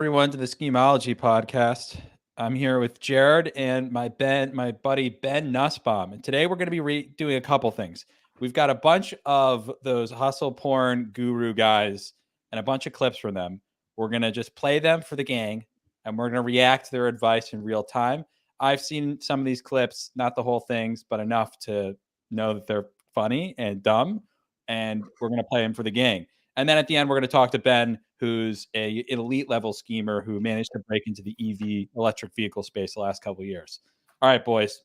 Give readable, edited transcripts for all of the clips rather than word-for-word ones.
Everyone to the Schemeology podcast. I'm here with Jared and my buddy Ben Nussbaum, and today we're going to be doing a couple things. We've got a bunch of those hustle porn guru guys and a bunch of clips from them. We're going to just play them for the gang, and we're going to react to their advice in real time. I've seen some of these clips, not the whole things, but enough to know that they're funny and dumb, and we're going to play them for the gang. And then at the end, we're going to talk to Ben, who's an elite level schemer who managed to break into the EV electric vehicle space the last couple of years. All right, boys,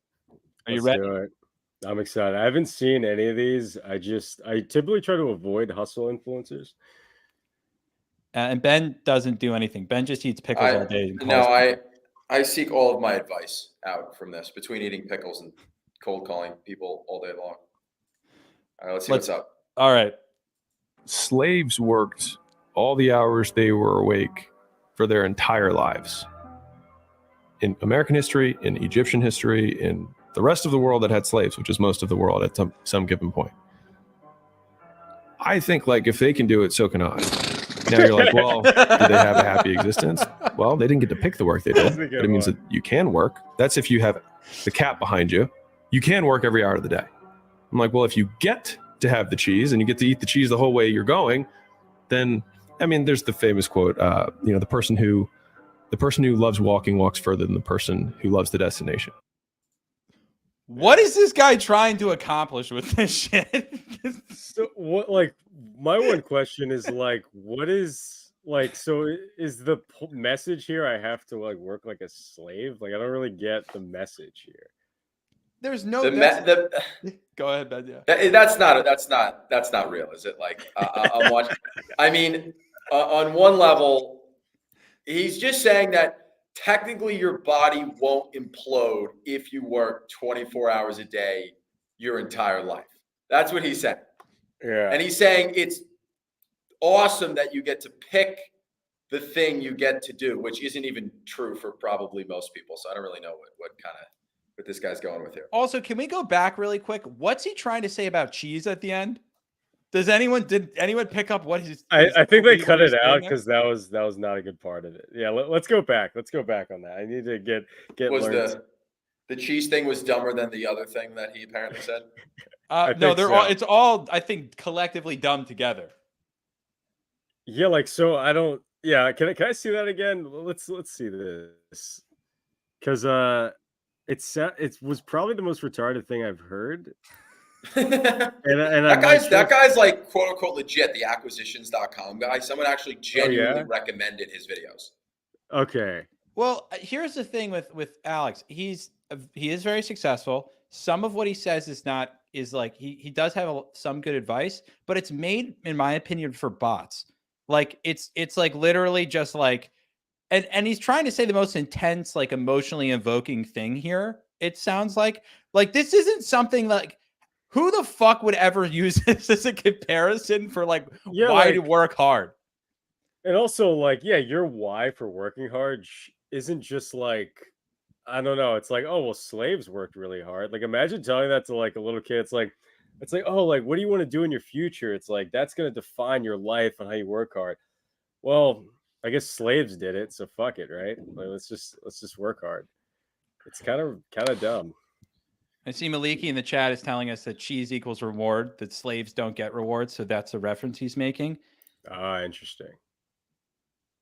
are you ready? Do it. I'm excited. I haven't seen any of these. I typically try to avoid hustle influencers. And Ben doesn't do anything. Ben just eats pickles all day. I seek all of my advice out from this between eating pickles and cold calling people all day long. All right, let's see what's up. All right. Slaves worked all the hours they were awake for their entire lives. In American history, in Egyptian history, in the rest of the world that had slaves, which is most of the world at some given point. I think, like, if they can do it, so can I. Now you're like, well, do they have a happy existence? Well, they didn't get to pick the work they did, but it means that you can work. That's if you have the cat behind you. You can work every hour of the day. I'm like, well, if you get to have the cheese and you get to eat the cheese the whole way you're going, then, I mean, there's the famous quote, the person who loves walking walks further than the person who loves the destination. What is this guy trying to accomplish with this shit? So what, like, my one question is, like, what is, like, so is the message here I have to, like, work like a slave? Like, I don't really get the message here. There's no go ahead, Ben. Yeah. That's not real, is it? Like, I'm watching. I mean, on one level, he's just saying that technically your body won't implode if you work 24 hours a day your entire life. That's what he's saying. Yeah. And he's saying it's awesome that you get to pick the thing you get to do, which isn't even true for probably most people. So I don't really know what this guy's going with here. Also, can we go back really quick? What's he trying to say about cheese at the end? Did anyone pick up what he's? I think they cut it out because that was not a good part of it. Yeah, let's go back. Let's go back on that. I need to get. Was the cheese thing was dumber than the other thing that he apparently said? No, they're all. It's all, I think, collectively dumb together. Yeah, like, so I don't. Yeah, can I see that again? Let's see this, because it was probably the most retarded thing I've heard. and that guy's like, quote unquote, legit, the acquisitions.com guy. Someone actually genuinely recommended his videos. Okay. Well, here's the thing with Alex. He is very successful. Some of what he says is like he does have some good advice, but it's made, in my opinion, for bots. Like it's like literally just like, and he's trying to say the most intense, like emotionally evoking thing here. It sounds like this isn't something like, who the fuck would ever use this as a comparison for why to work hard? And also, like, your why for working hard isn't just like, I don't know. It's like, oh, well, slaves worked really hard. Like, imagine telling that to like a little kid. It's like, oh, like, what do you want to do in your future? It's like, that's going to define your life and how you work hard. Well, I guess slaves did it, so fuck it, right? Like, let's just work hard. It's kind of dumb. I see Maliki in the chat is telling us that cheese equals reward, that slaves don't get rewards. So that's a reference he's making. Ah, interesting.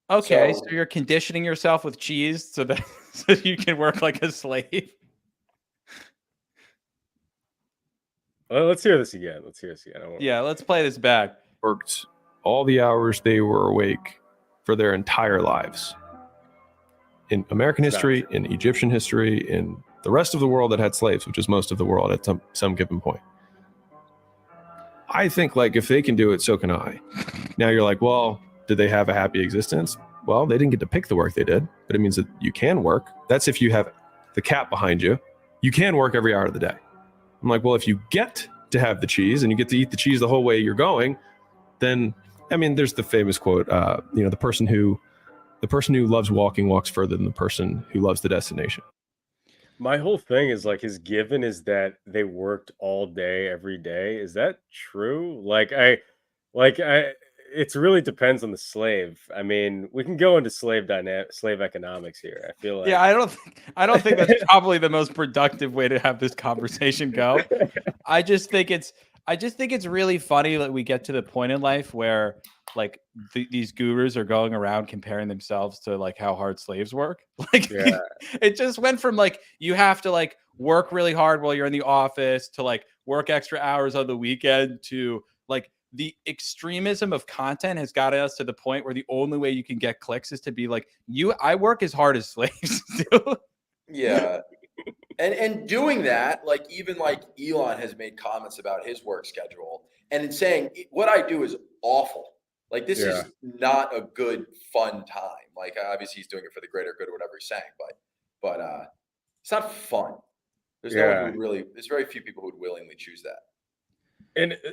Okay, so you're conditioning yourself with cheese so you can work like a slave. Well, let's hear this again. Let's play this back. Worked all the hours they were awake for their entire lives. In American history, in Egyptian history, in the rest of the world that had slaves, which is most of the world at some given point. I think, like, if they can do it, so can I. Now you're like, well, did they have a happy existence? Well, they didn't get to pick the work they did, but it means that you can work. That's if you have the cat behind you. You can work every hour of the day. I'm like, well, if you get to have the cheese and you get to eat the cheese the whole way you're going, then, I mean, there's the famous quote, the person who loves walking walks further than the person who loves the destination. My whole thing is, like, his given is that they worked all day, every day. Is that true? It really depends on the slave. I mean, we can go into slave economics here. I feel like Yeah, I don't think that's probably the most productive way to have this conversation go. I just think it's really funny that we get to the point in life where like these gurus are going around comparing themselves to like how hard slaves work. Like Yeah. it just went from like you have to like work really hard while you're in the office to like work extra hours on the weekend to like the extremism of content has gotten us to the point where the only way you can get clicks is to be like I work as hard as slaves do. Yeah. And doing that, like even like Elon has made comments about his work schedule and saying what I do is awful. Like this is not a good fun time. Like obviously he's doing it for the greater good or whatever he's saying, but it's not fun. There's no one who would really. There's very few people who would willingly choose that.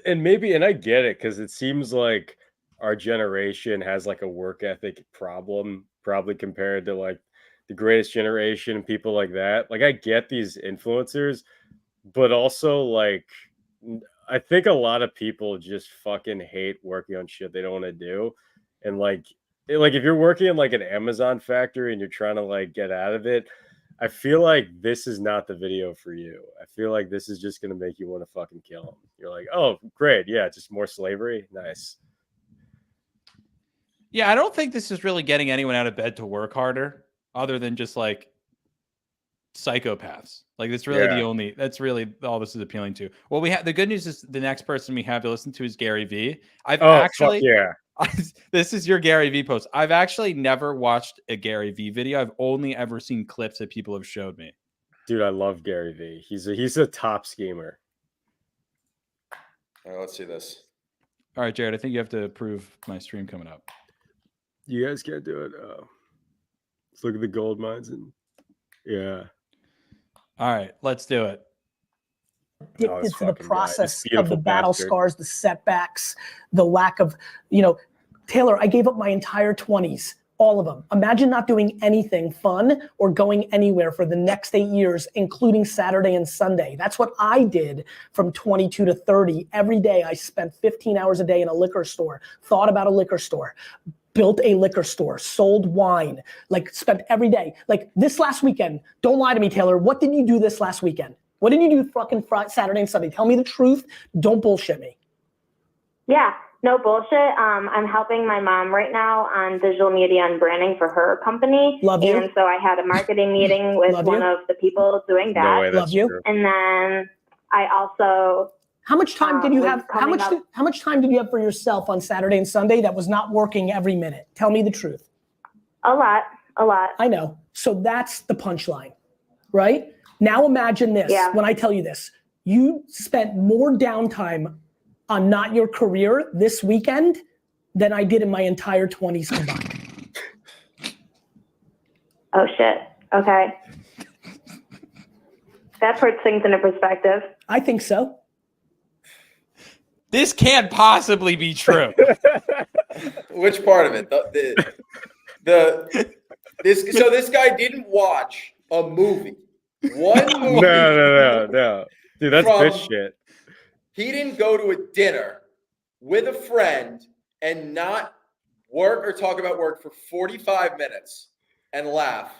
And maybe, and I get it, because it seems like our generation has like a work ethic problem, probably compared to like the greatest generation and people like that. Like I get these influencers, but also like I think a lot of people just fucking hate working on shit they don't want to do. And like if you're working in like an Amazon factory and you're trying to like get out of it, I feel like this is not the video for you. I feel like this is just going to make you want to fucking kill him. You're like, oh, great. Yeah, just more slavery. Nice. Yeah, I don't think this is really getting anyone out of bed to work harder other than just like psychopaths. Like that's really that's really all this is appealing to. Well, we have the good news is the next person we have to listen to is GaryVee. This is your GaryVee post. I've actually never watched a GaryVee video. I've only ever seen clips that people have showed me. Dude, I love GaryVee. He's a top schemer. All right, let's see this. All right, Jared, I think you have to approve my stream coming up. You guys can't do it. Let's look at the gold mines and All right, let's do it. Addicted to the process of the battle scars, the setbacks, the lack of, Taylor, I gave up my entire 20s, all of them. Imagine not doing anything fun or going anywhere for the next 8 years, including Saturday and Sunday. That's what I did from 22 to 30. Every day I spent 15 hours a day in a liquor store, thought about a liquor store, built a liquor store, sold wine, like spent every day. Like this last weekend, don't lie to me, Taylor, what did you do this last weekend? What did you do fucking Friday, Saturday and Sunday? Tell me the truth. Don't bullshit me. Yeah, no bullshit. I'm helping my mom right now on digital media and branding for her company. Love you. And so I had a marketing meeting with one of the people doing that. No way, Love you. True. And then I also. How much time did you have? How much time did you have for yourself on Saturday and Sunday that was not working every minute? Tell me the truth. A lot. I know. So that's the punchline, right? Now imagine this, when I tell you this, you spent more downtime on not your career this weekend than I did in my entire 20s combined. Oh shit, okay. That puts things into perspective. I think so. This can't possibly be true. Which part of it? This guy didn't watch a movie. One movie. No. Dude, that's bitch shit. He didn't go to a dinner with a friend and not work or talk about work for 45 minutes and laugh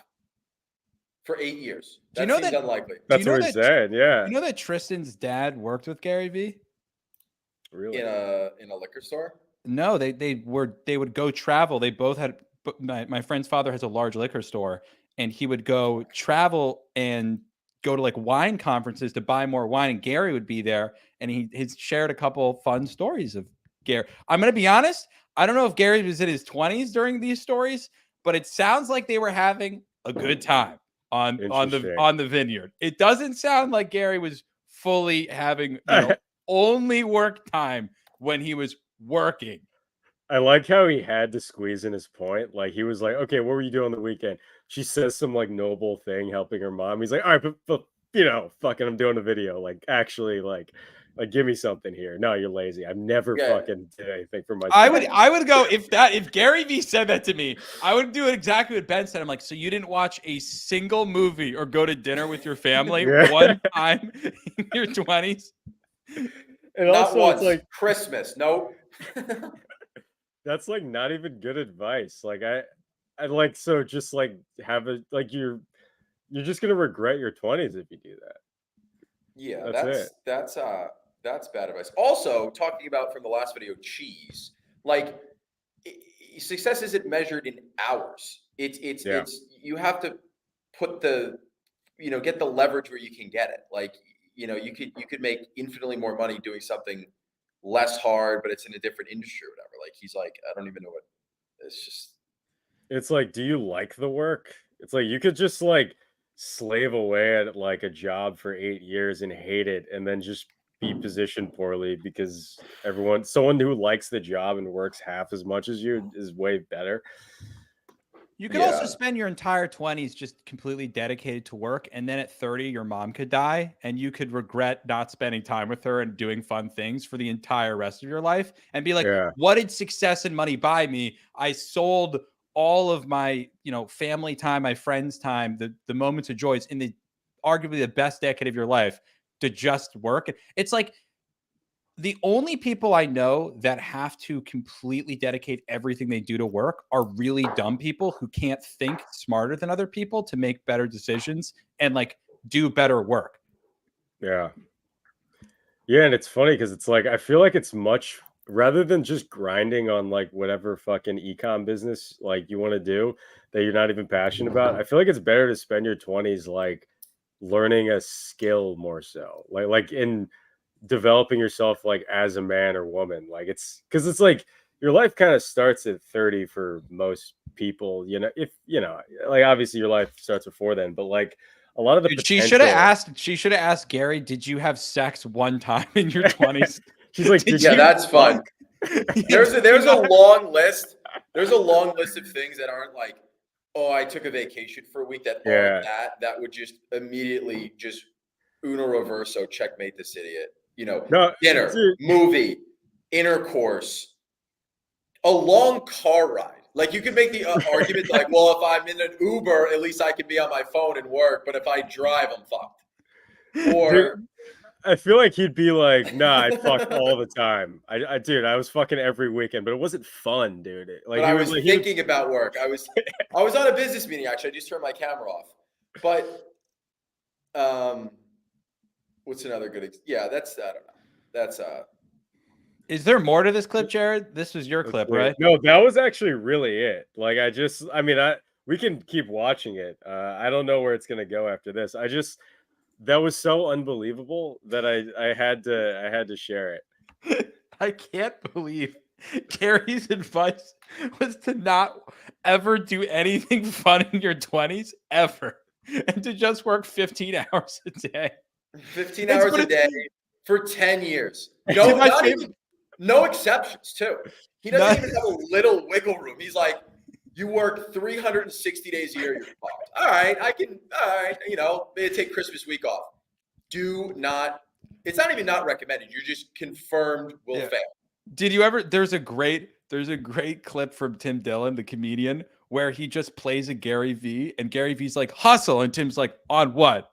for 8 years. That seems unlikely. That's what he said, yeah. You know that Tristan's dad worked with GaryVee? Really? In a liquor store? No, they would go travel. They both had my friend's father has a large liquor store. And he would go travel and go to like wine conferences to buy more wine. And Gary would be there. And he's shared a couple fun stories of Gary. I'm going to be honest. I don't know if Gary was in his 20s during these stories, but it sounds like they were having a good time on the vineyard. It doesn't sound like Gary was fully having only work time when he was working. I like how he had to squeeze in his point. Like he was like, okay, what were you doing on the weekend? She says some like noble thing helping her mom. He's like, all right, but fucking I'm doing a video. Like actually like give me something here. No, you're lazy. I've never fucking did anything for myself. I would go if GaryVee said that to me, I would do it exactly what Ben said. I'm like, so you didn't watch a single movie or go to dinner with your family one time in your 20s? And not also once. It's like Christmas. Nope. that's like not even good advice. Like I like, so just like have a, like you're just gonna regret your 20s if you do that. Yeah, That's that's bad advice. Also, talking about from the last video, cheese. Like success isn't measured in hours. Yeah. It's you have to put the get the leverage where you can get it. Like you could make infinitely more money doing something less hard, but it's in a different industry or whatever. Like he's like, I don't even know what. It's just. It's like, do you like the work? It's like you could just like slave away at like a job for 8 years and hate it, and then just be positioned poorly because someone who likes the job and works half as much as you is way better. You could also spend your entire 20s just completely dedicated to work. And then at 30, your mom could die and you could regret not spending time with her and doing fun things for the entire rest of your life and be like, what did success and money buy me? I sold all of my, family time, my friends' time, the moments of joys in the arguably the best decade of your life to just work. It's like, the only people I know that have to completely dedicate everything they do to work are really dumb people who can't think smarter than other people to make better decisions and like do better work. Yeah. Yeah. And it's funny because it's like, I feel like it's much rather than just grinding on like whatever fucking ecom business like you want to do that you're not even passionate about. I feel like it's better to spend your 20s like learning a skill more so like in developing yourself like as a man or woman. Like it's because it's like your life kind of starts at 30 for most people, if like obviously your life starts before then, but like a lot of the she should have asked Gary, did you have sex one time in your 20s? She's like, that's fun. There's a long list. There's a long list of things that aren't like, oh, I took a vacation for a week, that aren't that would just immediately just uno reverso checkmate this idiot. Dinner, movie, intercourse, a long car ride. Like you could make the argument like, well, if I'm in an Uber, at least I can be on my phone and work. But if I drive, I'm fucked. Or dude, I feel like he'd be like, nah, I fucked all the time. I was fucking every weekend, but it wasn't fun, dude. Like I was thinking about work. I was on a business meeting actually. I just turned my camera off. But what's another good? That's I don't know. That's Is there more to this clip, Jared? This was your clip, right? No, that was actually really it. Like we can keep watching it. I don't know where it's gonna go after this. That was so unbelievable that I had to share it. I can't believe Gary's advice was to not ever do anything fun in your 20s ever, and to just work 15 hours a day. 15 hours a day for 10 years. No exceptions, too. He doesn't even have a little wiggle room. He's like, you work 360 days a year, you're fucked. All right, maybe take Christmas week off. It's not even not recommended. You're just confirmed will fail. Did you ever, there's a great clip from Tim Dillon, the comedian, where he just plays a GaryVee and GaryVee's like, hustle. And Tim's like, on what?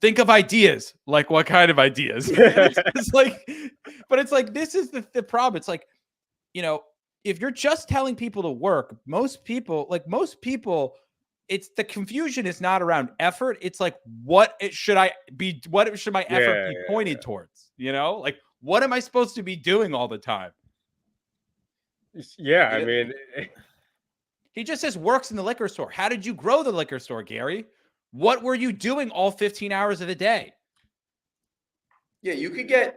Think of ideas. Like, what kind of ideas? It's like, but it's like, this is the problem. It's like, if you're just telling people to work, most people, it's the confusion is not around effort. It's like, what should my effort be pointed towards? Like, what am I supposed to be doing all the time? Yeah. I mean, he just says works in the liquor store. How did you grow the liquor store, Gary? What were you doing all 15 hours of the day? Yeah, you could get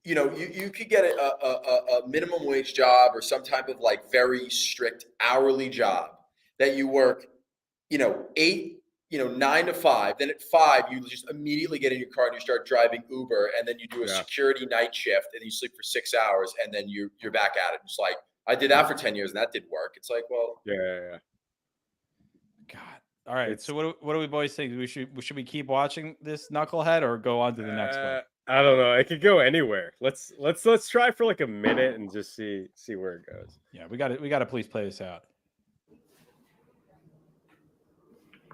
you could get a minimum wage job or some type of like very strict hourly job that you work, 9 to 5. Then at 5, you just immediately get in your car and you start driving Uber, and then you do a security night shift and you sleep for 6 hours, and then you're back at it. It's like, I did that for 10 years and that didn't work. It's like, well, yeah. God. All right. So what do we boys think? Should we keep watching this knucklehead or go on to the next one? I don't know. It could go anywhere. Let's try for like a minute and just see where it goes. Yeah, we got to please play this out.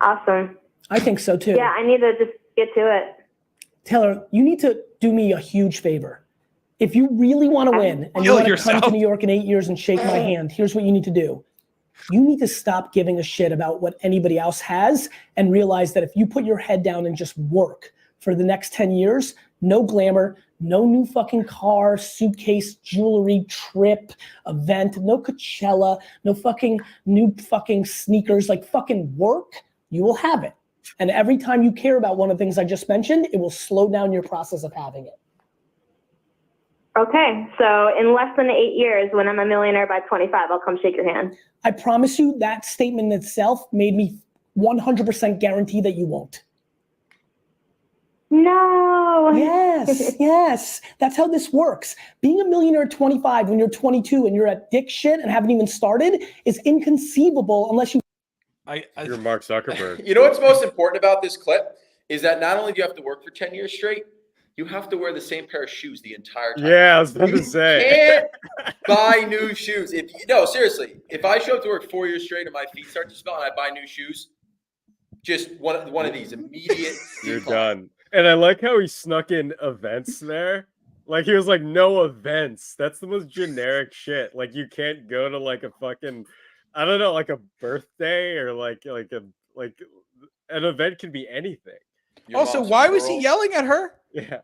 Awesome. I think so too. Yeah, I need to just get to it. Taylor, you need to do me a huge favor. If you really want to win and you Kill want to yourself. come to New York in 8 years and shake my hand, here's what you need to do. You need to stop giving a shit about what anybody else has and realize that if you put your head down and just work for the next 10 years, no glamour, no new fucking car, suitcase, jewelry, trip, event, no Coachella, no fucking new fucking sneakers, like fucking work, you will have it. And every time you care about one of the things I just mentioned, it will slow down your process of having it. Okay, so in less than 8 years, when I'm a millionaire by 25, I'll come shake your hand. I promise you that statement itself made me 100% guarantee that you won't. No. Yes, yes. That's how this works. Being a millionaire at 25 when you're 22 and you're at dick shit and haven't even started is inconceivable unless you. You're Mark Zuckerberg. You know what's most important about this clip is that not only do you have to work for 10 years straight, you have to wear the same pair of shoes the entire time. Yeah, I was about to You say. can't buy new shoes. No, seriously, if I show up to work 4 years straight and my feet start to smell and I buy new shoes, just one of these immediate. You're decline. done. And I like how he snuck in events there. Like he was like, no events. That's the most generic shit. Like you can't go to like a fucking, I don't know, like a birthday or like an event can be anything. Your Also, mom's why was he girl. yelling at her? Yeah.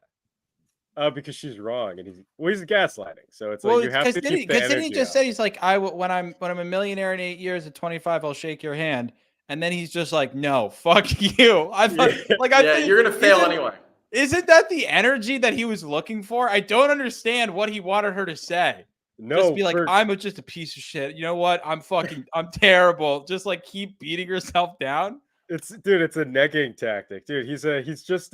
Because she's wrong and he's gaslighting. So it's Well, like you have to keep the then he energy just up. said he's like, when I'm a millionaire in 8 years at 25, I'll shake your hand. And then he's just like, no, fuck you. I thought, Yeah, you're gonna fail anyway. Isn't that the energy that he was looking for? I don't understand what he wanted her to say. No, Just be like, I'm just a piece of shit. You know what? I'm terrible. Just like keep beating yourself down. it's a negging tactic, dude. He's just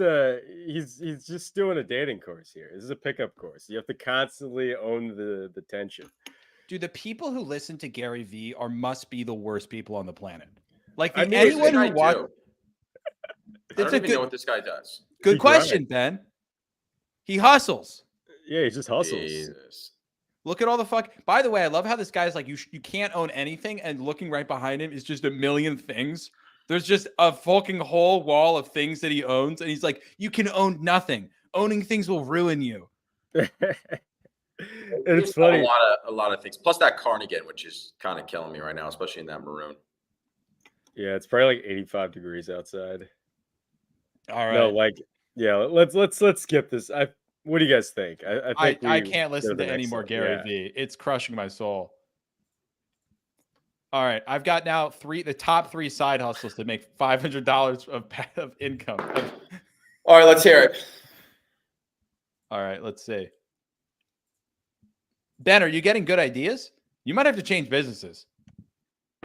doing a dating course here. This is a pickup course. You have to constantly own the tension. Dude, the people who listen to GaryVee must be the worst people on the planet. Like I mean, anyone I who watch. do. I don't even know what this guy does. Good He question, grinds. Ben. He hustles. Yeah, he just hustles. Jesus. Look at all the fuck. By the way, I love how this guy's like, you can't own anything, and looking right behind him is just a million things. There's just a fucking whole wall of things that he owns, and he's like, you can own nothing. Owning things will ruin you. And it's He's got funny. a lot of things. Plus that cardigan, which is kind of killing me right now, especially in that maroon. Yeah, it's probably like 85 degrees outside. All right. No, like, yeah, let's skip this. What do you guys think? I think I we can't go listen the to any next more one. Gary Yeah. Vee. It's crushing my soul. All right, I've got now the top 3 side hustles to make $500 of income. All right, let's hear it. All right, let's see. Ben, are you getting good ideas? You might have to change businesses.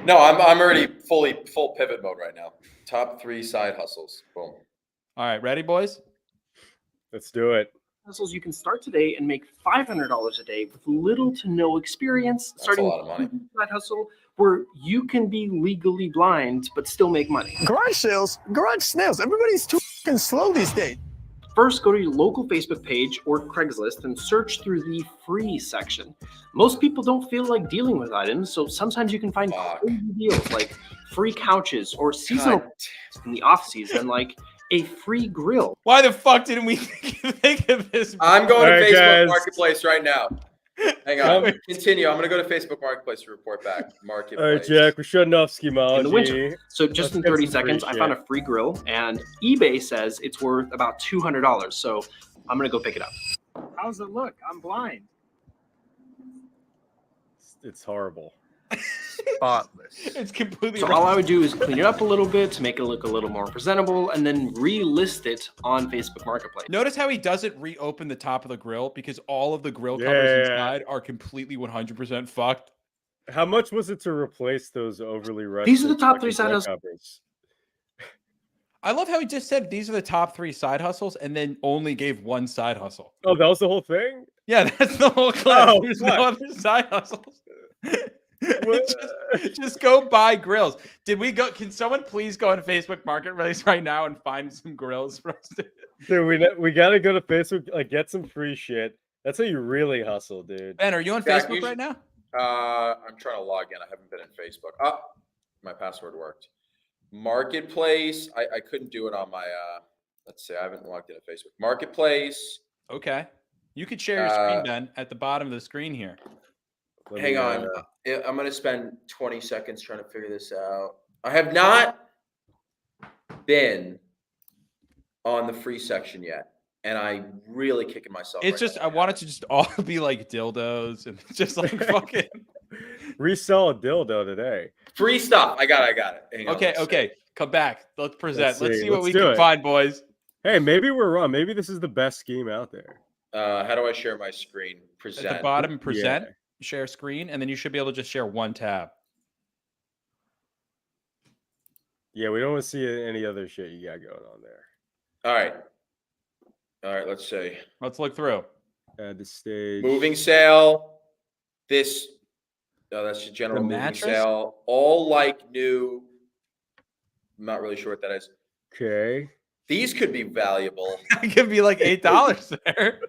No, I'm already full pivot mode right now. Top 3 side hustles. Boom. All right, ready, boys? Let's do it. Hustles you can start today and make $500 a day with little to no experience. That's Starting a lot of money. side hustle where you can be legally blind but still make money. Garage sales, garage snails. Everybody's too fucking slow these days. First, go to your local Facebook page or Craigslist and search through the free section. Most people don't feel like dealing with items, so sometimes you can find crazy deals like free couches or seasonal God. in the off season, like a free grill. Why the fuck didn't we think of this? I'm going to All right, Facebook guys. Marketplace right now. Hang on. Continue. I'm going to go to Facebook Marketplace to report back. Marketplace. All right, Jack, we're shutting off schemeology. In the winter. So just Let's in get 30 some free seconds, I found a shit. free grill, and eBay says it's worth about $200. So I'm gonna go pick it up. How's it look? I'm blind. It's horrible. Spotless. It's completely So all I would do is clean it up a little bit to make it look a little more presentable, and then relist it on Facebook Marketplace. Notice how he doesn't reopen the top of the grill because all of the grill covers Yeah. inside are completely 100% fucked. How much was it to replace those overly rushed? These are the top 3 side hustles. covers? I love how he just said these are the top 3 side hustles and then only gave one side hustle. Oh, that was the whole thing? Yeah, that's the whole clip. Oh, There's fuck. no other side hustles. just go buy grills. Did we go? Can someone please go on Facebook Marketplace right now and find some grills for us? Dude, we gotta go to Facebook, like get some free shit. That's how you really hustle, dude. Ben, are you on Jack, Facebook you right should- now? I'm trying to log in. I haven't been in Facebook. Oh, my password worked. Marketplace. I couldn't do it on my. Let's see. I haven't logged into Facebook. Marketplace. Okay. You could share your screen, Ben, at the bottom of the screen here. Hang on. I'm going to spend 20 seconds trying to figure this out. I have not been on the free section yet. And I'm really kicking myself. It's just, I want it to just all be like dildos and just like fucking. Resell a dildo today. Free stuff. I got it. Hang on, Okay. Come back. Let's present. Let's see what we do can find, boys. Hey, maybe we're wrong. Maybe this is the best scheme out there. How do I share my screen? Present. At the bottom, present, share screen, and then you should be able to just share one tab. Yeah, we don't want to see any other shit you got going on there. All right, let's see. Let's look through. Add the stage. Moving sale. This. No, that's just general moving Mattress? sale. All like new. I'm not really sure what that is. Okay. These could be valuable. It could be like $8 there.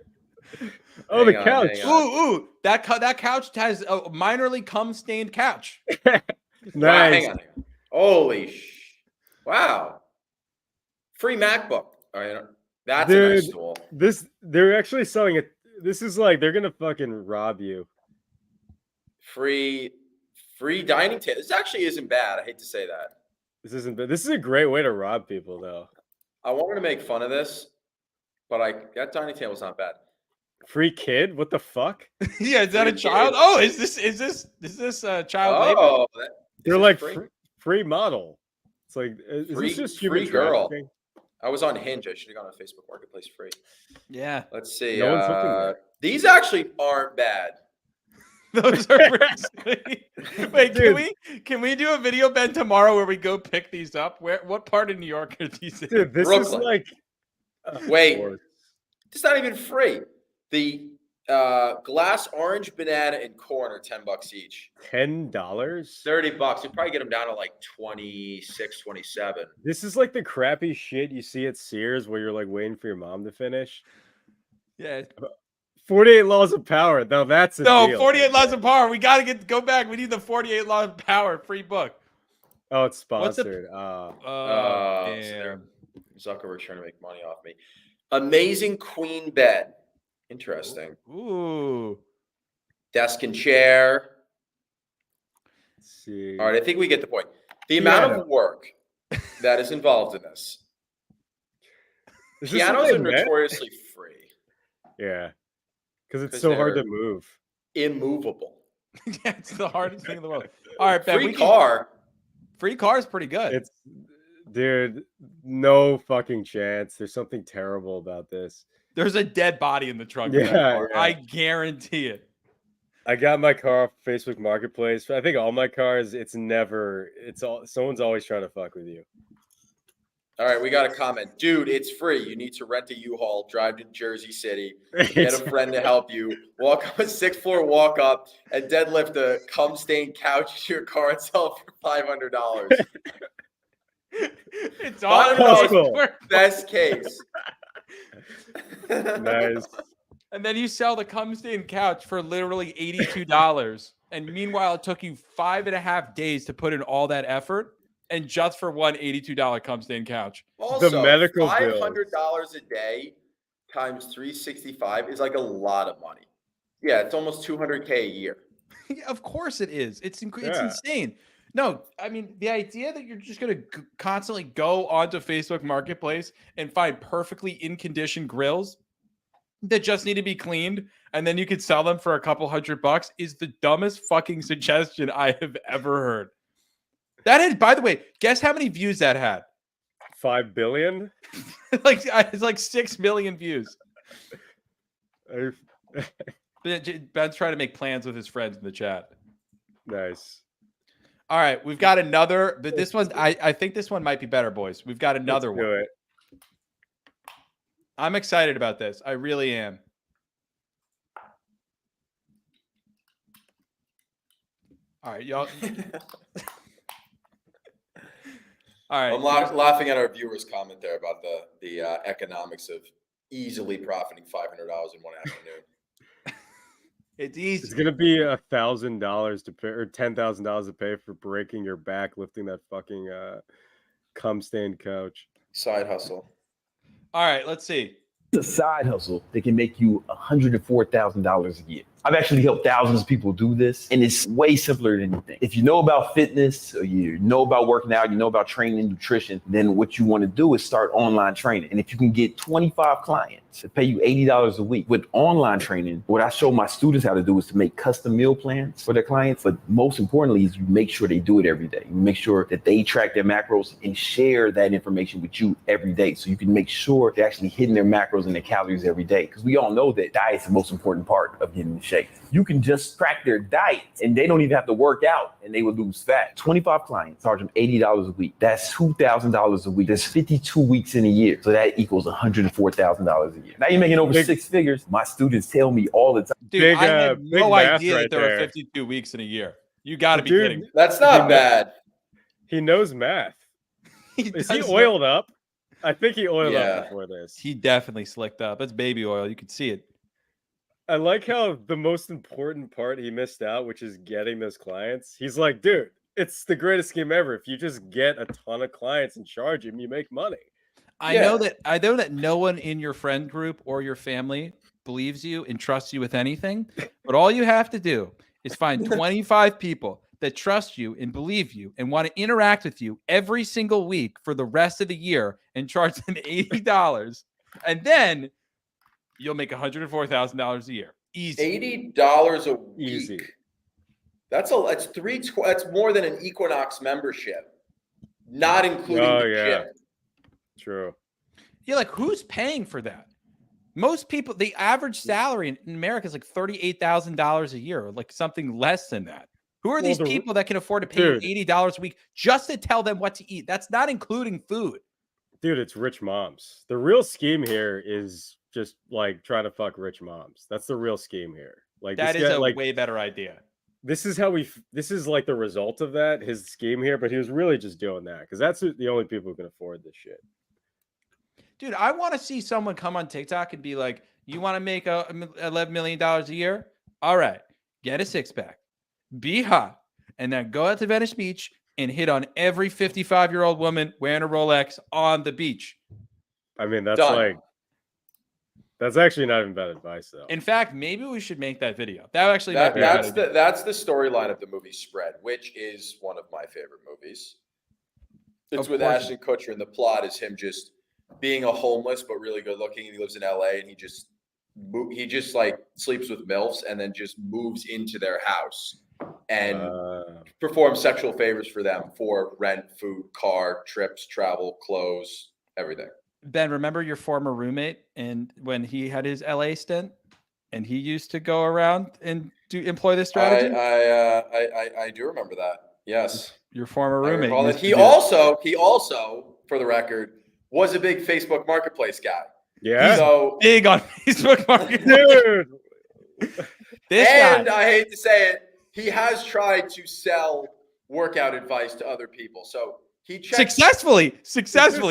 Oh, the couch. Ooh. That couch has a minorly cum-stained couch. Nice. Wow, hang on. Holy wow. Free MacBook. All right. That's a nice tool. They're actually selling it. This is like they're gonna fucking rob you. Free dining table. This actually isn't bad. I hate to say that. This isn't bad. This is a great way to rob people, though. I wanted to make fun of this, but that dining table's not bad. Free kid? What the fuck? Yeah, is that a child? Oh, is this a child labor? Oh, they're like free model. It's like is free, this just free girl. trafficking? I was on Hinge. I should have gone on Facebook Marketplace free. Yeah. Let's see. No one's looking there. These actually aren't bad. Those are pretty sweet. Wait, can we do a video, Ben, tomorrow where we go pick these up? What part of New York are these in? Dude, this Brooklyn. is like wait. It's not even free. The glass orange, banana, and corn are $10 each. $10? $30. You probably get them down to like 26, 27. This is like the crappy shit you see at Sears where you're like waiting for your mom to finish. Yeah. 48 Laws of Power. No, that's a deal. 48 Laws of Power. We got to go back. We need the 48 Laws of Power free book. Oh, it's sponsored. Damn. Zuckerberg's trying to make money off me. Amazing queen bed. Interesting. Ooh. Desk and chair. Let's see. All right, I think we get the point. The amount of work that is involved in this. Pianos are notoriously free. Yeah. Because it's so hard to move. Immovable. Yeah, it's the hardest thing in the world. All right, Ben. Free car is pretty good. Dude, no fucking chance. There's something terrible about this. There's a dead body in the trunk of that car. Yeah. I guarantee it. I got my car off Facebook Marketplace. I think all my cars, someone's always trying to fuck with you. All right, we got a comment. Dude, it's free. You need to rent a U-Haul, drive to Jersey City, get a friend to help you, walk up a 6th floor walk up, and deadlift a cum-stained couch to your car and sell it for $500. It's all possible. Best case. Nice. And then you sell the cum-stained couch for literally $82. And meanwhile, it took you 5.5 days to put in all that effort. And just for one $82 cum-stained couch. Also, the medical $500 a day times 365 is like a lot of money. Yeah, it's almost $200K a year. Yeah, of course it is. It's insane. No, I mean, the idea that you're just going to constantly go onto Facebook Marketplace and find perfectly in-condition grills that just need to be cleaned, and then you could sell them for a couple $100 is the dumbest fucking suggestion I have ever heard. That is, by the way, guess how many views that had? 5 billion? It's like 6 million views. Ben's trying to make plans with his friends in the chat. Nice. All right, we've got another, but this one, I think this one might be better, boys. We've got another one. Do it. I'm excited about this. I really am. All right, y'all. All right. I'm laughing at our viewers' comment there about the economics of easily profiting $500 in one afternoon. It's easy. It's gonna be $1,000 to pay or $10,000 to pay for breaking your back lifting that fucking cum-stained couch. Side hustle. All right, let's see. It's a side hustle that can make you $104,000 a year. I've actually helped thousands of people do this, and it's way simpler than you think. If you know about fitness, or you know about working out, you know about training and nutrition, then what you want to do is start online training. And if you can get 25 clients to pay you $80 a week with online training, what I show my students how to do is to make custom meal plans for their clients. But most importantly is you make sure they do it every day. You make sure that they track their macros and share that information with you every day. So you can make sure they're actually hitting their macros and their calories every day. Because we all know that diet's the most important part of getting in shape. You can just track their diet and they don't even have to work out and they will lose fat. 25 clients, charge them $80 a week. That's $2,000 a week. That's 52 weeks in a year. So that equals $104,000 a year. Now you're making over six figures. My students tell me all the time. Dude, I had no idea that there were 52 weeks in a year. You got to be kidding me. That's not bad. He knows math. Is he oiled up? I think he oiled up before this. He definitely slicked up. That's baby oil. You can see it. I like how the most important part he missed out, which is getting those clients. He's like, dude, it's the greatest scheme ever. If you just get a ton of clients and charge him, you make money. I know that no one in your friend group or your family believes you and trusts you with anything, but all you have to do is find 25 people that trust you and believe you and want to interact with you every single week for the rest of the year and charge them $80. And then you'll make $104,000 a year. Easy. $80 a week. Easy. That's more than an Equinox membership, not including the gym. True. You're like, who's paying for that? Most people, the average salary in America is like $38,000 a year, or like something less than that. Who are these people that can afford to pay you $80 a week just to tell them what to eat? That's not including food. Dude, it's rich moms. The real scheme here is just like trying to fuck rich moms. That's the real scheme here. Like that is a way better idea. This is like the result of that, his scheme here, but he was really just doing that because that's the only people who can afford this shit. Dude, I want to see someone come on TikTok and be like, you want to make $11 million a year? All right, get a six-pack, be hot, and then go out to Venice Beach and hit on every 55-year-old woman wearing a Rolex on the beach. I mean, that's actually not even bad advice, though. In fact, maybe we should make that video. That's the storyline of the movie Spread, which is one of my favorite movies. It's with Ashton Kutcher, and the plot is him just being a homeless but really good looking, and he lives in LA, and he just like sleeps with MILFs and then just moves into their house and performs sexual favors for them for rent, food, car, trips, travel, clothes, everything. Ben, remember your former roommate and when he had his LA stint and he used to go around and employ this strategy? I do remember that. Yes. Your former roommate. He also, for the record, was a big Facebook Marketplace guy. Yeah. So big on Facebook Marketplace. Dude. I hate to say it, he has tried to sell workout advice to other people. So he successfully.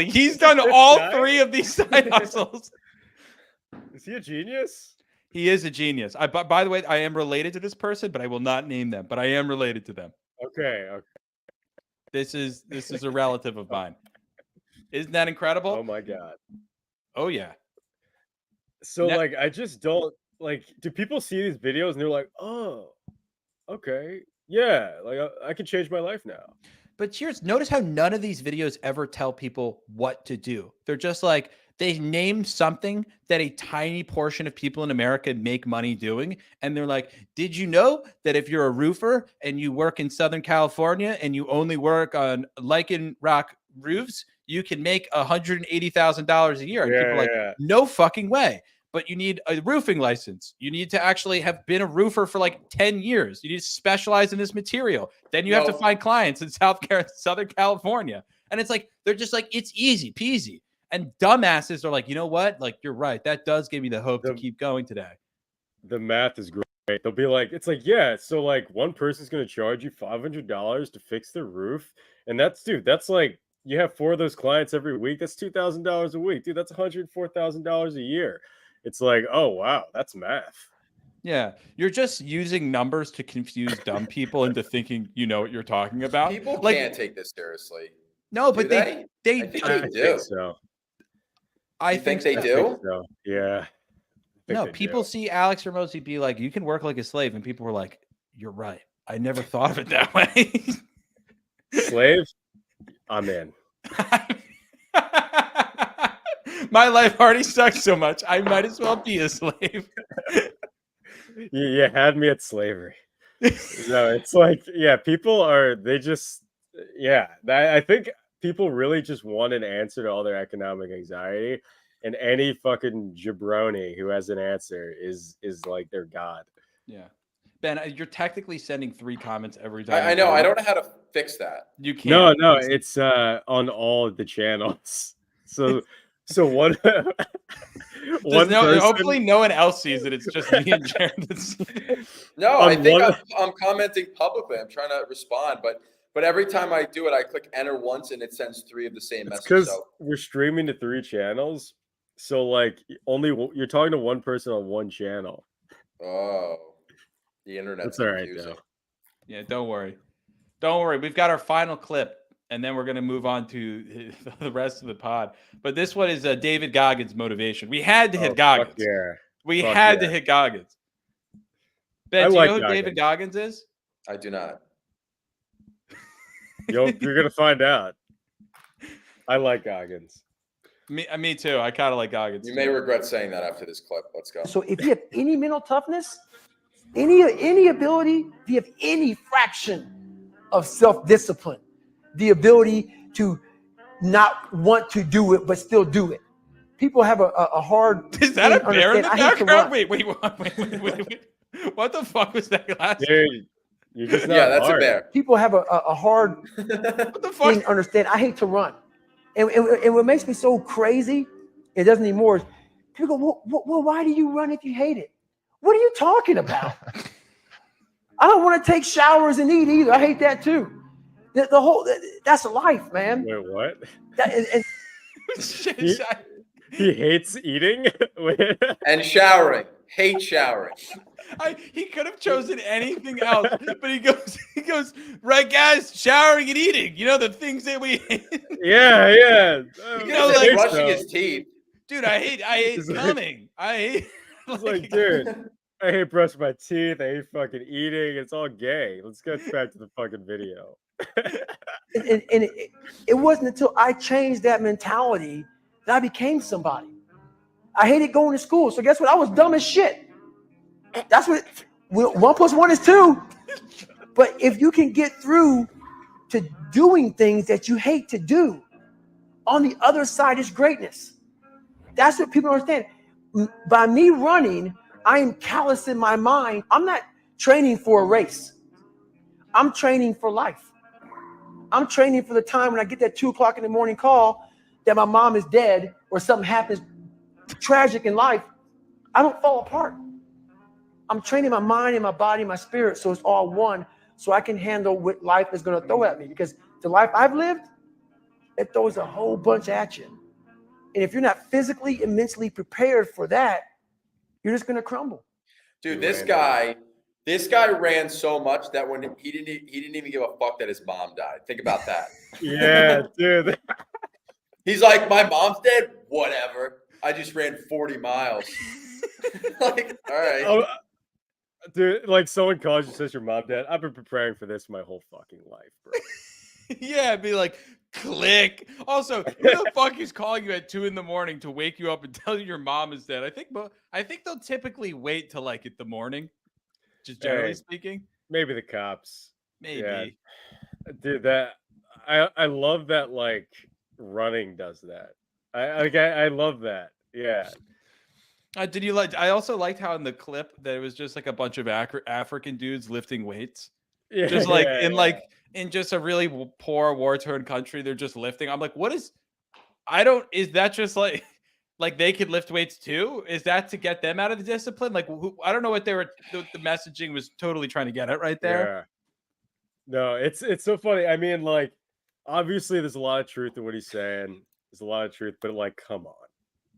He's done all three of these side hustles. Is he a genius? He is a genius. By the way, I am related to this person, but I will not name them. But I am related to them. Okay. This is a relative of mine. Isn't that incredible? Oh my God. Oh yeah. So like, I just don't like. Do people see these videos and they're like, oh, okay, yeah, like I can change my life now? But notice how none of these videos ever tell people what to do. They're just like, they name something that a tiny portion of people in America make money doing. And they're like, did you know that if you're a roofer and you work in Southern California and you only work on lichen rock roofs, you can make $180,000 a year? And people are like, no fucking way. But you need a roofing license. You need to actually have been a roofer for like 10 years. You need to specialize in this material. Then you have to find clients in Southern California. And it's like, they're just like, it's easy peasy. And dumbasses are like, you know what? Like, you're right. That does give me the hope to keep going today. The math is great. They'll be like, it's like, yeah, so like one person's going to charge you $500 to fix the roof. And that's like, you have 4 of those clients every week. That's $2,000 a week. Dude, that's $104,000 a year. It's like, oh, wow, that's math. Yeah. You're just using numbers to confuse dumb people into thinking you know what you're talking about. People can't take this seriously. No, but they do. So I think they so. do. So. Yeah. No, people see Alex Hormozi be like, you can work like a slave, and people were like, you're right. I never thought of it that way. Slave, I'm in. My life already sucks so much. I might as well be a slave. You had me at slavery. No, it's like, yeah, people are, they just, yeah, I think people really just want an answer to all their economic anxiety, and any fucking jabroni who has an answer is like their god. Yeah. Ben, you're technically sending 3 comments every time. I know. I don't know how to fix that. You can't. No, it's on all of the channels. So one person, hopefully no one else sees it. It's just me and Jared. No, I think I'm commenting publicly. I'm trying to respond, but every time I do it, I click enter once and it sends 3 of the same message. Because we're streaming to 3 channels, so like you're talking to one person on one channel. Oh, the internet's all right confusing. though. Yeah, don't worry. We've got our final clip, and then we're going to move on to the rest of the pod. But this one is David Goggins' motivation. We had to hit Goggins. Yeah. We had to hit Goggins. Ben, do you know who David Goggins is? I do not. You're going to find out. I like Goggins. Me too. I kind of like Goggins. You may regret saying that after this clip. Let's go. So if you have any mental toughness, any ability, if you have any fraction of self-discipline, the ability to not want to do it but still do it. People have a hard. Is that a bear in the background? Wait. What the fuck was that last? Dude, you're just not that's hard. a bear. People have a hard what the fuck? thing to understand. I hate to run. And what makes me so crazy, it doesn't anymore, is people go, well, why do you run if you hate it? What are you talking about? I don't want to take showers and eat either. I hate that too. That's a life, man. Wait, what? He hates eating and showering. Hate showering. He could have chosen anything else, but he goes, right, guys, showering and eating. You know, the things that we hate. Yeah. You know, like brushing his teeth. Dude, I hate coming. I hate. Like, dude, I hate brushing my teeth. I hate fucking eating. It's all gay. Let's get back to the fucking video. and it wasn't until I changed that mentality that I became somebody. I hated going to school. So guess what? I was dumb as shit. That's what 1 + 1 is 2. But if you can get through to doing things that you hate to do, on the other side is greatness. That's what people don't understand. By me running, I am callous in my mind. I'm not training for a race. I'm training for life. I'm training for the time when I get that 2 o'clock in the morning call that my mom is dead or something happens tragic in life. I don't fall apart. I'm training my mind and my body and my spirit so it's all one, so I can handle what life is going to throw at me. Because the life I've lived, it throws a whole bunch at you. And if you're not physically and mentally prepared for that, you're just going to crumble. Dude, this guy ran so much that when he didn't even give a fuck that his mom died. Think about that. Yeah, dude. He's like, my mom's dead? Whatever. I just ran 40 miles. Like, all right. Oh, dude, like someone calls you, says your mom dead. I've been preparing for this my whole fucking life, bro. Yeah, be like, click. Also, who the fuck is calling you at 2 a.m. to wake you up and tell you your mom is dead? I think they'll typically wait till like the morning, just generally speaking. Maybe the cops. Maybe. Yeah. Dude, I love that, like, running does that. I love that. Yeah. Did you like? I also liked how in the clip that it was just like a bunch of African dudes lifting weights, just like in just a really poor war-torn country, they're just lifting. I'm like, what is? Is that just like they could lift weights too? Is that to get them out of the discipline? Like, I don't know what the messaging was totally trying to get at right there. Yeah. No, it's so funny. I mean, like, obviously there's a lot of truth in what he's saying. There's a lot of truth, but like, come on.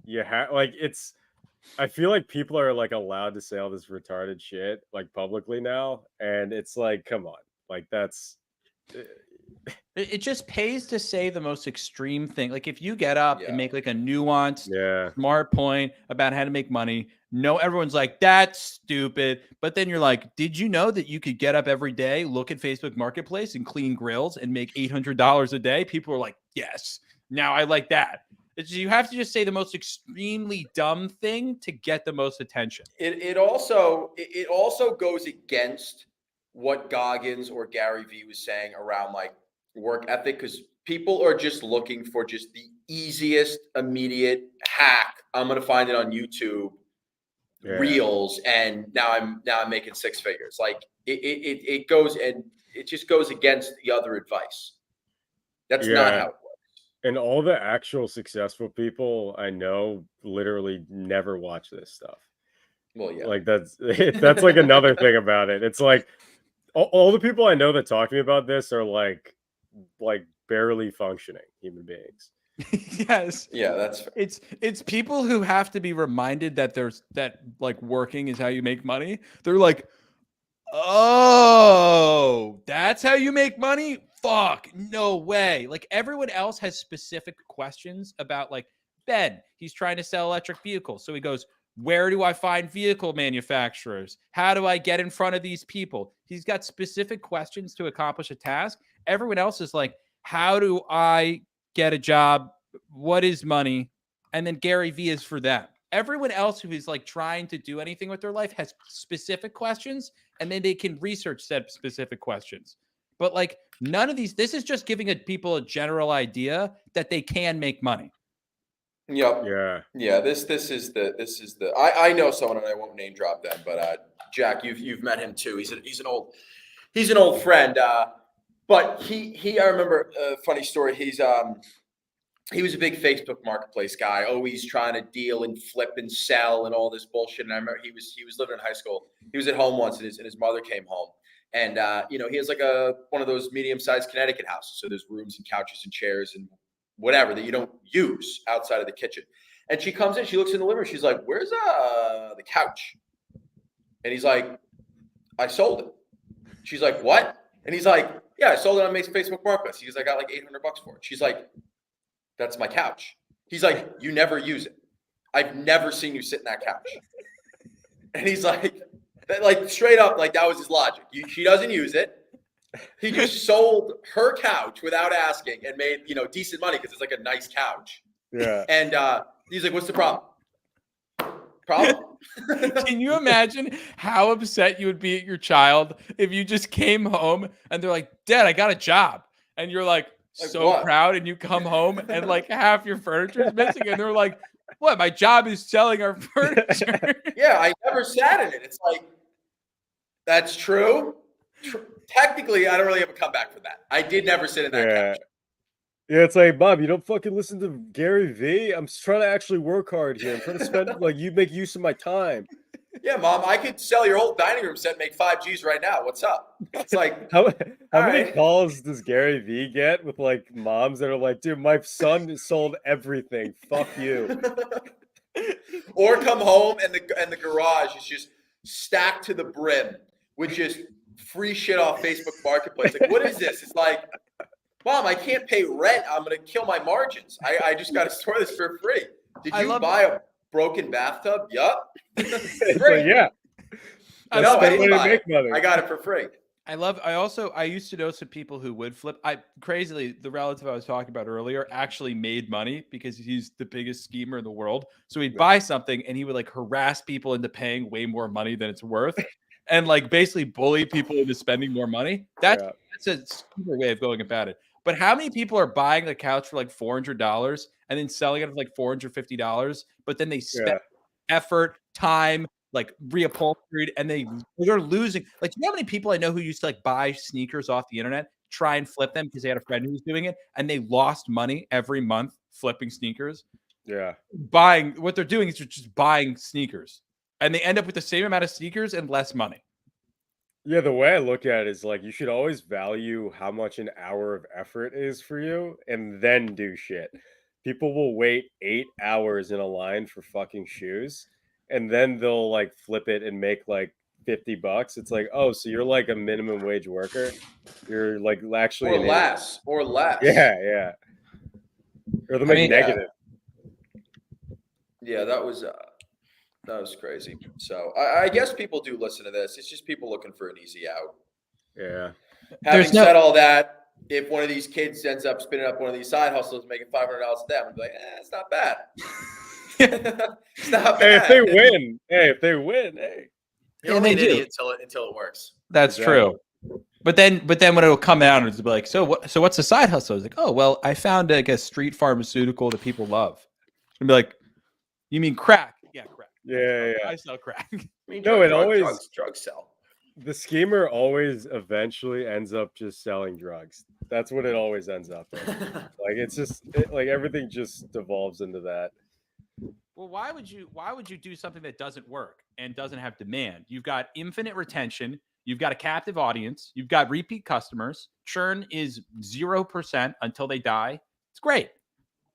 You have I feel like people are like allowed to say all this retarded shit like publicly now, and it's like, come on, like that's It just pays to say the most extreme thing. Like if you get up and make like a nuanced, smart point about how to make money, no, everyone's like, that's stupid. But then you're like, did you know that you could get up every day, look at Facebook Marketplace and clean grills and make $800 a day? People are like, yes, now I like that. You have to just say the most extremely dumb thing to get the most attention. It also goes against what Goggins or GaryVee was saying around like work ethic, because people are just looking for just the easiest, immediate hack. I'm gonna find it on YouTube, Reels, and now I'm making six figures. Like it goes, and it just goes against the other advice. That's not how it works. And all the actual successful people I know literally never watch this stuff. Well, yeah, like that's like another thing about it. It's like all the people I know that talk to me about this are like barely functioning human beings. Yes. Yeah, that's fair. It's people who have to be reminded that like working is how you make money. They're like, oh, that's how you make money? Fuck, no way. Like everyone else has specific questions about like Ben, he's trying to sell electric vehicles. So he goes, where do I find vehicle manufacturers? How do I get in front of these people? He's got specific questions to accomplish a task. Everyone else is like, how do I get a job? What is money? And then GaryVee is for them. Everyone else who is like trying to do anything with their life has specific questions, and then they can research said specific questions. But like none of these, this is just giving people a general idea that they can make money. Yep. Yeah. This is the. I know someone, and I won't name drop them, but Jack, you've met him too. He's an old friend. But he I remember a funny story. He was a big Facebook Marketplace guy, always trying to deal and flip and sell and all this bullshit. And I remember he was living in high school. He was at home once, and his mother came home. And he has like one of those medium-sized Connecticut houses. So there's rooms and couches and chairs and whatever that you don't use outside of the kitchen. And she comes in, she looks in the living room, she's like, where's the couch? And he's like, I sold it. She's like, what? And he's like, yeah, I sold it on Facebook Marketplace. He's like, I got like $800 for it. She's like, that's my couch. He's like, you never use it. I've never seen you sit in that couch. And he's like, straight up, like that was his logic. She doesn't use it. He just sold her couch without asking and made, decent money because it's like a nice couch. Yeah. And he's like, what's the problem? Can you imagine how upset you would be at your child if you just came home and they're like, Dad, I got a job. And you're like so what? proud, and you come home and like half your furniture is missing. And they're like, what? My job is selling our furniture. Yeah, I never sat in it. It's like, that's true. Technically, I don't really have a comeback for that. I did never sit in that couch. Yeah, it's like, Bob, you don't fucking listen to GaryVee? I'm just trying to actually work hard here. I'm trying to spend, you make use of my time. Yeah, Mom, I could sell your whole dining room set and make 5 G's right now. What's up? It's like, how many calls does GaryVee get with moms that are like, dude, my son sold everything. Fuck you. Or come home and the garage is just stacked to the brim with just free shit off Facebook Marketplace. Like, what is this? It's like, Mom, I can't pay rent. I'm going to kill my margins. I just got to store this for free. Did you buy a broken bathtub? Yup. Free. Yeah. I didn't buy it. I got it for free. I used to know some people who would flip. Crazily, the relative I was talking about earlier actually made money because he's the biggest schemer in the world. So he'd buy something and he would harass people into paying way more money than it's worth. And basically bully people into spending more money. That's a super way of going about it. But how many people are buying the couch for $400 and then selling it for $450? But then they spend effort, time, reupholstered, and they're losing. You know how many people I know who used to buy sneakers off the internet, try and flip them because they had a friend who was doing it, and they lost money every month flipping sneakers. Yeah. What they're doing is they're just buying sneakers. And they end up with the same amount of sneakers and less money. Yeah, the way I look at it is you should always value how much an hour of effort is for you and then do shit. People will wait 8 hours in a line for fucking shoes and then they'll flip it and make $50. It's like, oh, so you're like a minimum wage worker. You're like actually or less. Yeah. Or they'll make negative. Yeah, that was crazy. So I guess people do listen to this. It's just people looking for an easy out. Yeah. Having said all that, if one of these kids ends up spinning up one of these side hustles, making $500 a day, I'm like, it's not bad. It's not bad. Hey, if they win, you're only an idiot until it works. That's true. But then when it'll come out, it's be like, so what's the side hustle? I was like, oh well, I found like a street pharmaceutical that people love. And be like, you mean crack? Yeah, crack. Yeah. I sell crack. I mean, drugs sell. The schemer always eventually ends up just selling drugs. That's what it always ends up in. Like it's just like everything just devolves into that. Well, why would you do something that doesn't work and doesn't have demand? You've got infinite retention. You've got a captive audience. You've got repeat customers. Churn is 0% until they die. It's great.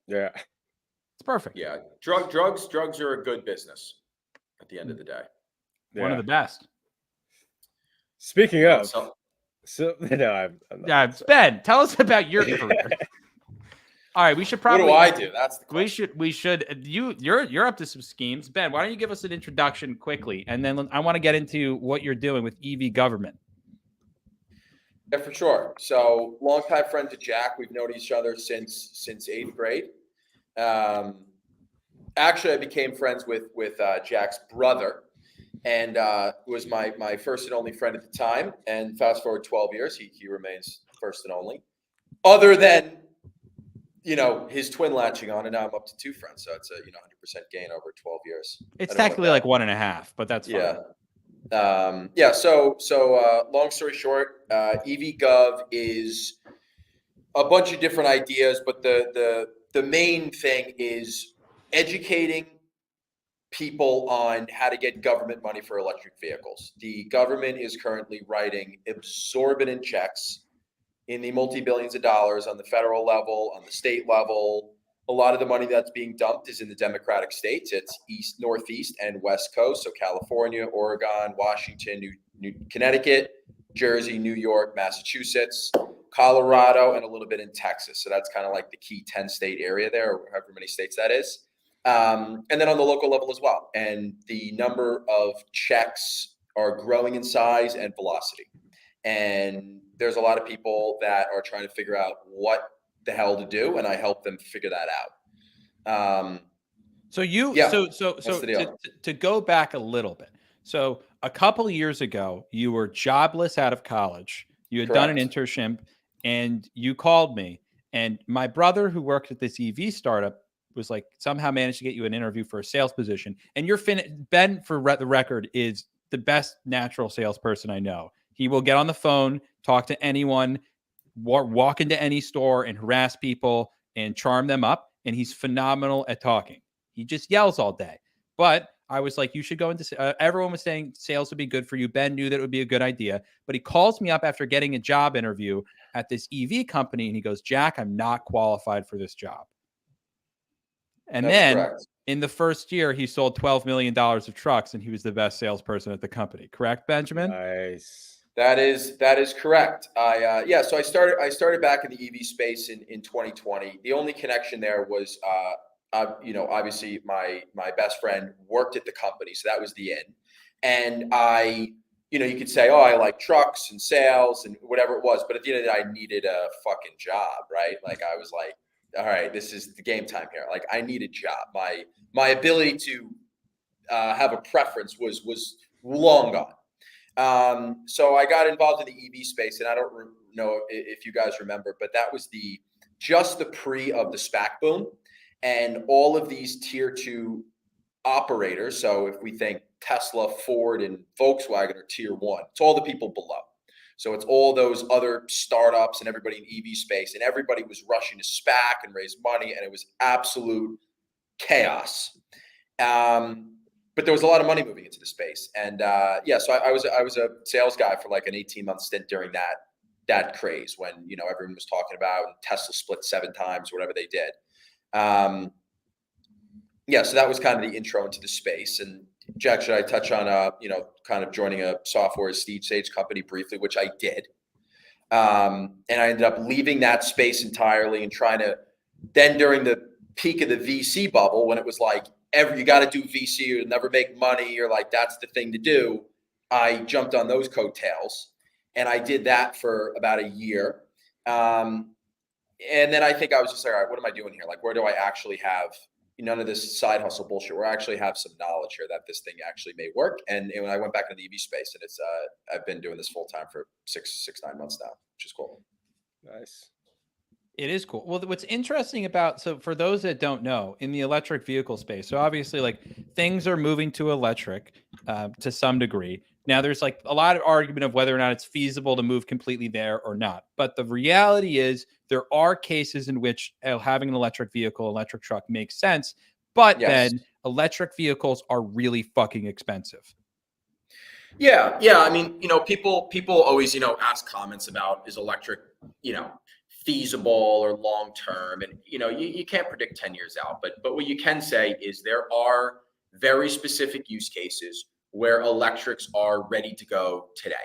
Yeah. It's perfect. Yeah. Drugs are a good business at the end of the day. Yeah. One of the best. Speaking of, Ben, tell us about your career. All right, we should probably. What do I do? That's the question. We should. You're up to some schemes, Ben. Why don't you give us an introduction quickly, and then I want to get into what you're doing with EV government. Yeah, for sure. So, longtime friend to Jack. We've known each other since 8th grade. Actually, I became friends with Jack's brother, and was my first and only friend at the time. And fast forward 12 years, he remains first and only. Other than his twin latching on, and now I'm up to 2 friends. So it's a 100% gain over 12 years. It's technically like 1.5, but that's fine. Yeah. So long story short, EV Gov is a bunch of different ideas, but the main thing is educating people on how to get government money for electric vehicles. The government is currently writing exorbitant checks in the multi-billions of dollars on the federal level, on the state level. A lot of the money that's being dumped is in the Democratic states. It's East, Northeast, and West Coast. So California, Oregon, Washington, Connecticut, Jersey, New York, Massachusetts, Colorado, and a little bit in Texas. So that's kind of like the key 10-state area there, or however many states that is. And then on the local level as well. And the number of checks are growing in size and velocity. And there's a lot of people that are trying to figure out what the hell to do, and I help them figure that out. To go back a little bit. So a couple of years ago, you were jobless out of college. You had done an internship, and you called me. And my brother, who worked at this EV startup, was like somehow managed to get you an interview for a sales position. And Ben, for the record, is the best natural salesperson I know. He will get on the phone, talk to anyone, walk into any store and harass people and charm them up. And he's phenomenal at talking. He just yells all day. But I was like, you should go into everyone was saying sales would be good for you. Ben knew that it would be a good idea. But he calls me up after getting a job interview at this EV company. And he goes, Jack, I'm not qualified for this job. And That's correct. In the first year, he sold $12 million of trucks, and he was the best salesperson at the company. Correct, Benjamin? Nice. That is correct. So I started back in the EV space in 2020. The only connection there was, obviously my best friend worked at the company, so that was the in. And you could say, oh, I like trucks and sales and whatever it was, but at the end of the day, I needed a fucking job, right? Like I was like, all right, this is the game time here. Like I need a job. My ability to have a preference was long gone. So I got involved in the EV space, and I don't know if you guys remember, but that was just the pre of the SPAC boom, and all of these tier 2 operators. So if we think Tesla, Ford, and Volkswagen are tier 1, it's all the people below. So it's all those other startups and everybody in EV space, and everybody was rushing to SPAC and raise money, and it was absolute chaos. But there was a lot of money moving into the space, and so I was a sales guy for like an 18-month stint during that craze when everyone was talking about Tesla split 7 times, whatever they did. So that was kind of the intro into the space, and Jack, should I touch on, kind of joining a software stage company briefly, which I did. And I ended up leaving that space entirely and trying to, then during the peak of the VC bubble, when it was like, you got to do VC, you'll never make money, you're like, that's the thing to do. I jumped on those coattails and I did that for about a year. And then I think I was just like, all right, what am I doing here? Like, where do I actually have none of this side hustle bullshit, where I actually have some knowledge here that this thing actually may work. And when I went back into the EV space, and I've been doing this full time for 9 months now, which is cool. Nice. It is cool. Well, what's interesting about, so for those that don't know, in the electric vehicle space, so obviously like things are moving to electric to some degree. Now there's like a lot of argument of whether or not it's feasible to move completely there or not. But the reality is there are cases in which having an electric vehicle, electric truck makes sense. But then electric vehicles are really fucking expensive. Yeah. I mean, people always, ask comments about, is electric, feasible or long term, and you can't predict 10 years out, but what you can say is there are very specific use cases where electrics are ready to go today,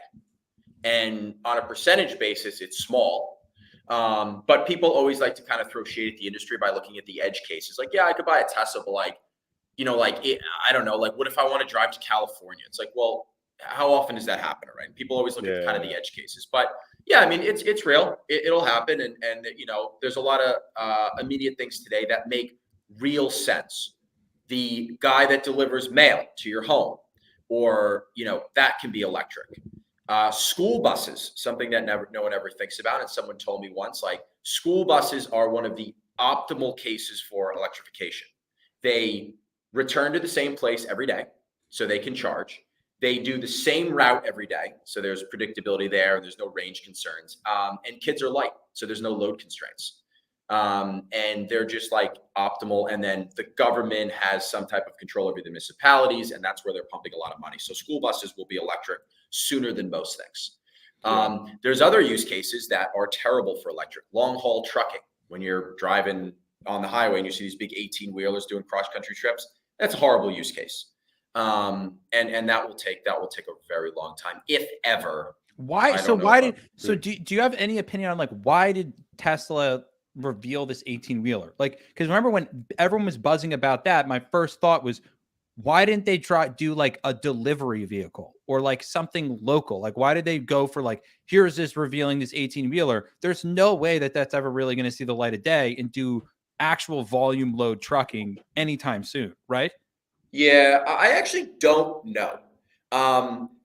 and on a percentage basis it's small, but people always like to kind of throw shade at the industry by looking at the edge cases, like, yeah, I could buy a Tesla, but I don't know, like, what if I want to drive to California? It's like, well, how often does that happen, right? People always look at kind of the edge cases, but yeah, I mean, it's real. It'll happen. And there's a lot of immediate things today that make real sense. The guy that delivers mail to your home, or, that can be electric. School buses, something that no one ever thinks about. And someone told me once, like, school buses are one of the optimal cases for electrification. They return to the same place every day, so they can charge. They do the same route every day, so there's predictability there. There's no range concerns, and kids are light, so there's no load constraints, and they're just like optimal. And then the government has some type of control over the municipalities, and that's where they're pumping a lot of money. So school buses will be electric sooner than most things. There's other use cases that are terrible for electric. Long haul trucking, when you're driving on the highway and you see these big 18-wheelers doing cross country trips, that's a horrible use case. And that will take a very long time, if ever. Why? So do you have any opinion on, like, why did Tesla reveal this 18-wheeler? Like, because remember when everyone was buzzing about that, my first thought was, why didn't they do like a delivery vehicle or like something local? Like, why did they go for like, here's this revealing this 18-wheeler? There's no way that that's ever really going to see the light of day and do actual volume load trucking anytime soon, right? Yeah, I actually don't know.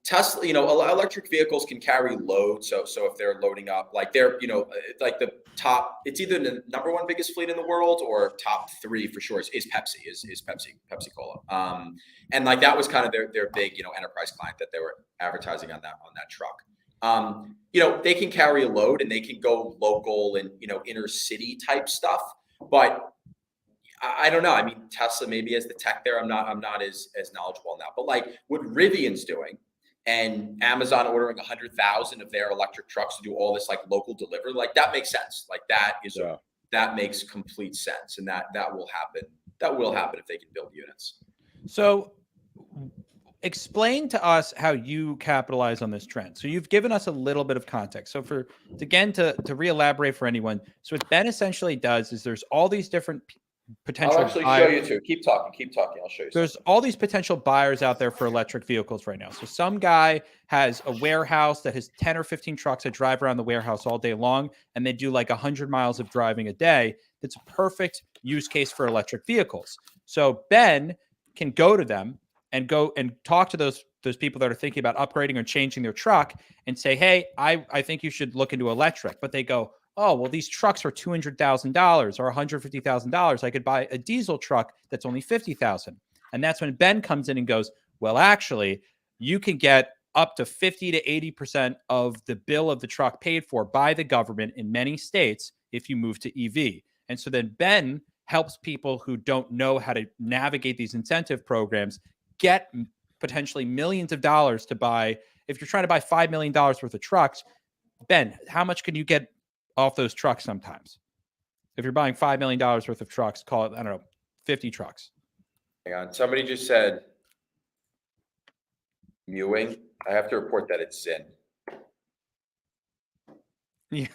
Tesla, electric vehicles can carry load. So if they're loading up, like they're, like the top, it's either the number one biggest fleet in the world or top three for sure is Pepsi, is Pepsi Cola. And like that was kind of their big, enterprise client that they were advertising on that truck. They can carry a load and they can go local and, inner city type stuff, but I don't know. I mean, Tesla maybe has the tech there. I'm not as knowledgeable on that. But like what Rivian's doing, and Amazon ordering 100,000 of their electric trucks to do all this like local delivery, like that makes sense. Like that makes complete sense, and that will happen. That will happen if they can build units. So, explain to us how you capitalize on this trend. So you've given us a little bit of context. So to re-elaborate for anyone, so what Ben essentially does is there's all these different potential. I'll actually show you too. Keep talking. I'll show you. There's all these potential buyers out there for electric vehicles right now. So some guy has a warehouse that has 10 or 15 trucks that drive around the warehouse all day long, and they do like 100 miles of driving a day. That's a perfect use case for electric vehicles. So Ben can go to them and go and talk to those people that are thinking about upgrading or changing their truck and say, hey, I think you should look into electric. But they go, oh, well, these trucks are $200,000 or $150,000. I could buy a diesel truck that's only $50,000. And that's when Ben comes in and goes, well, actually, you can get up to 50 to 80% of the bill of the truck paid for by the government in many states if you move to EV. And so then Ben helps people who don't know how to navigate these incentive programs get potentially millions of dollars to buy. If you're trying to buy $5 million worth of trucks, Ben, how much can you get off those trucks sometimes? If you're buying $5 million worth of trucks, call it, I don't know, 50 trucks. Hang on. Somebody just said mewing. I have to report that it's Zin. I'm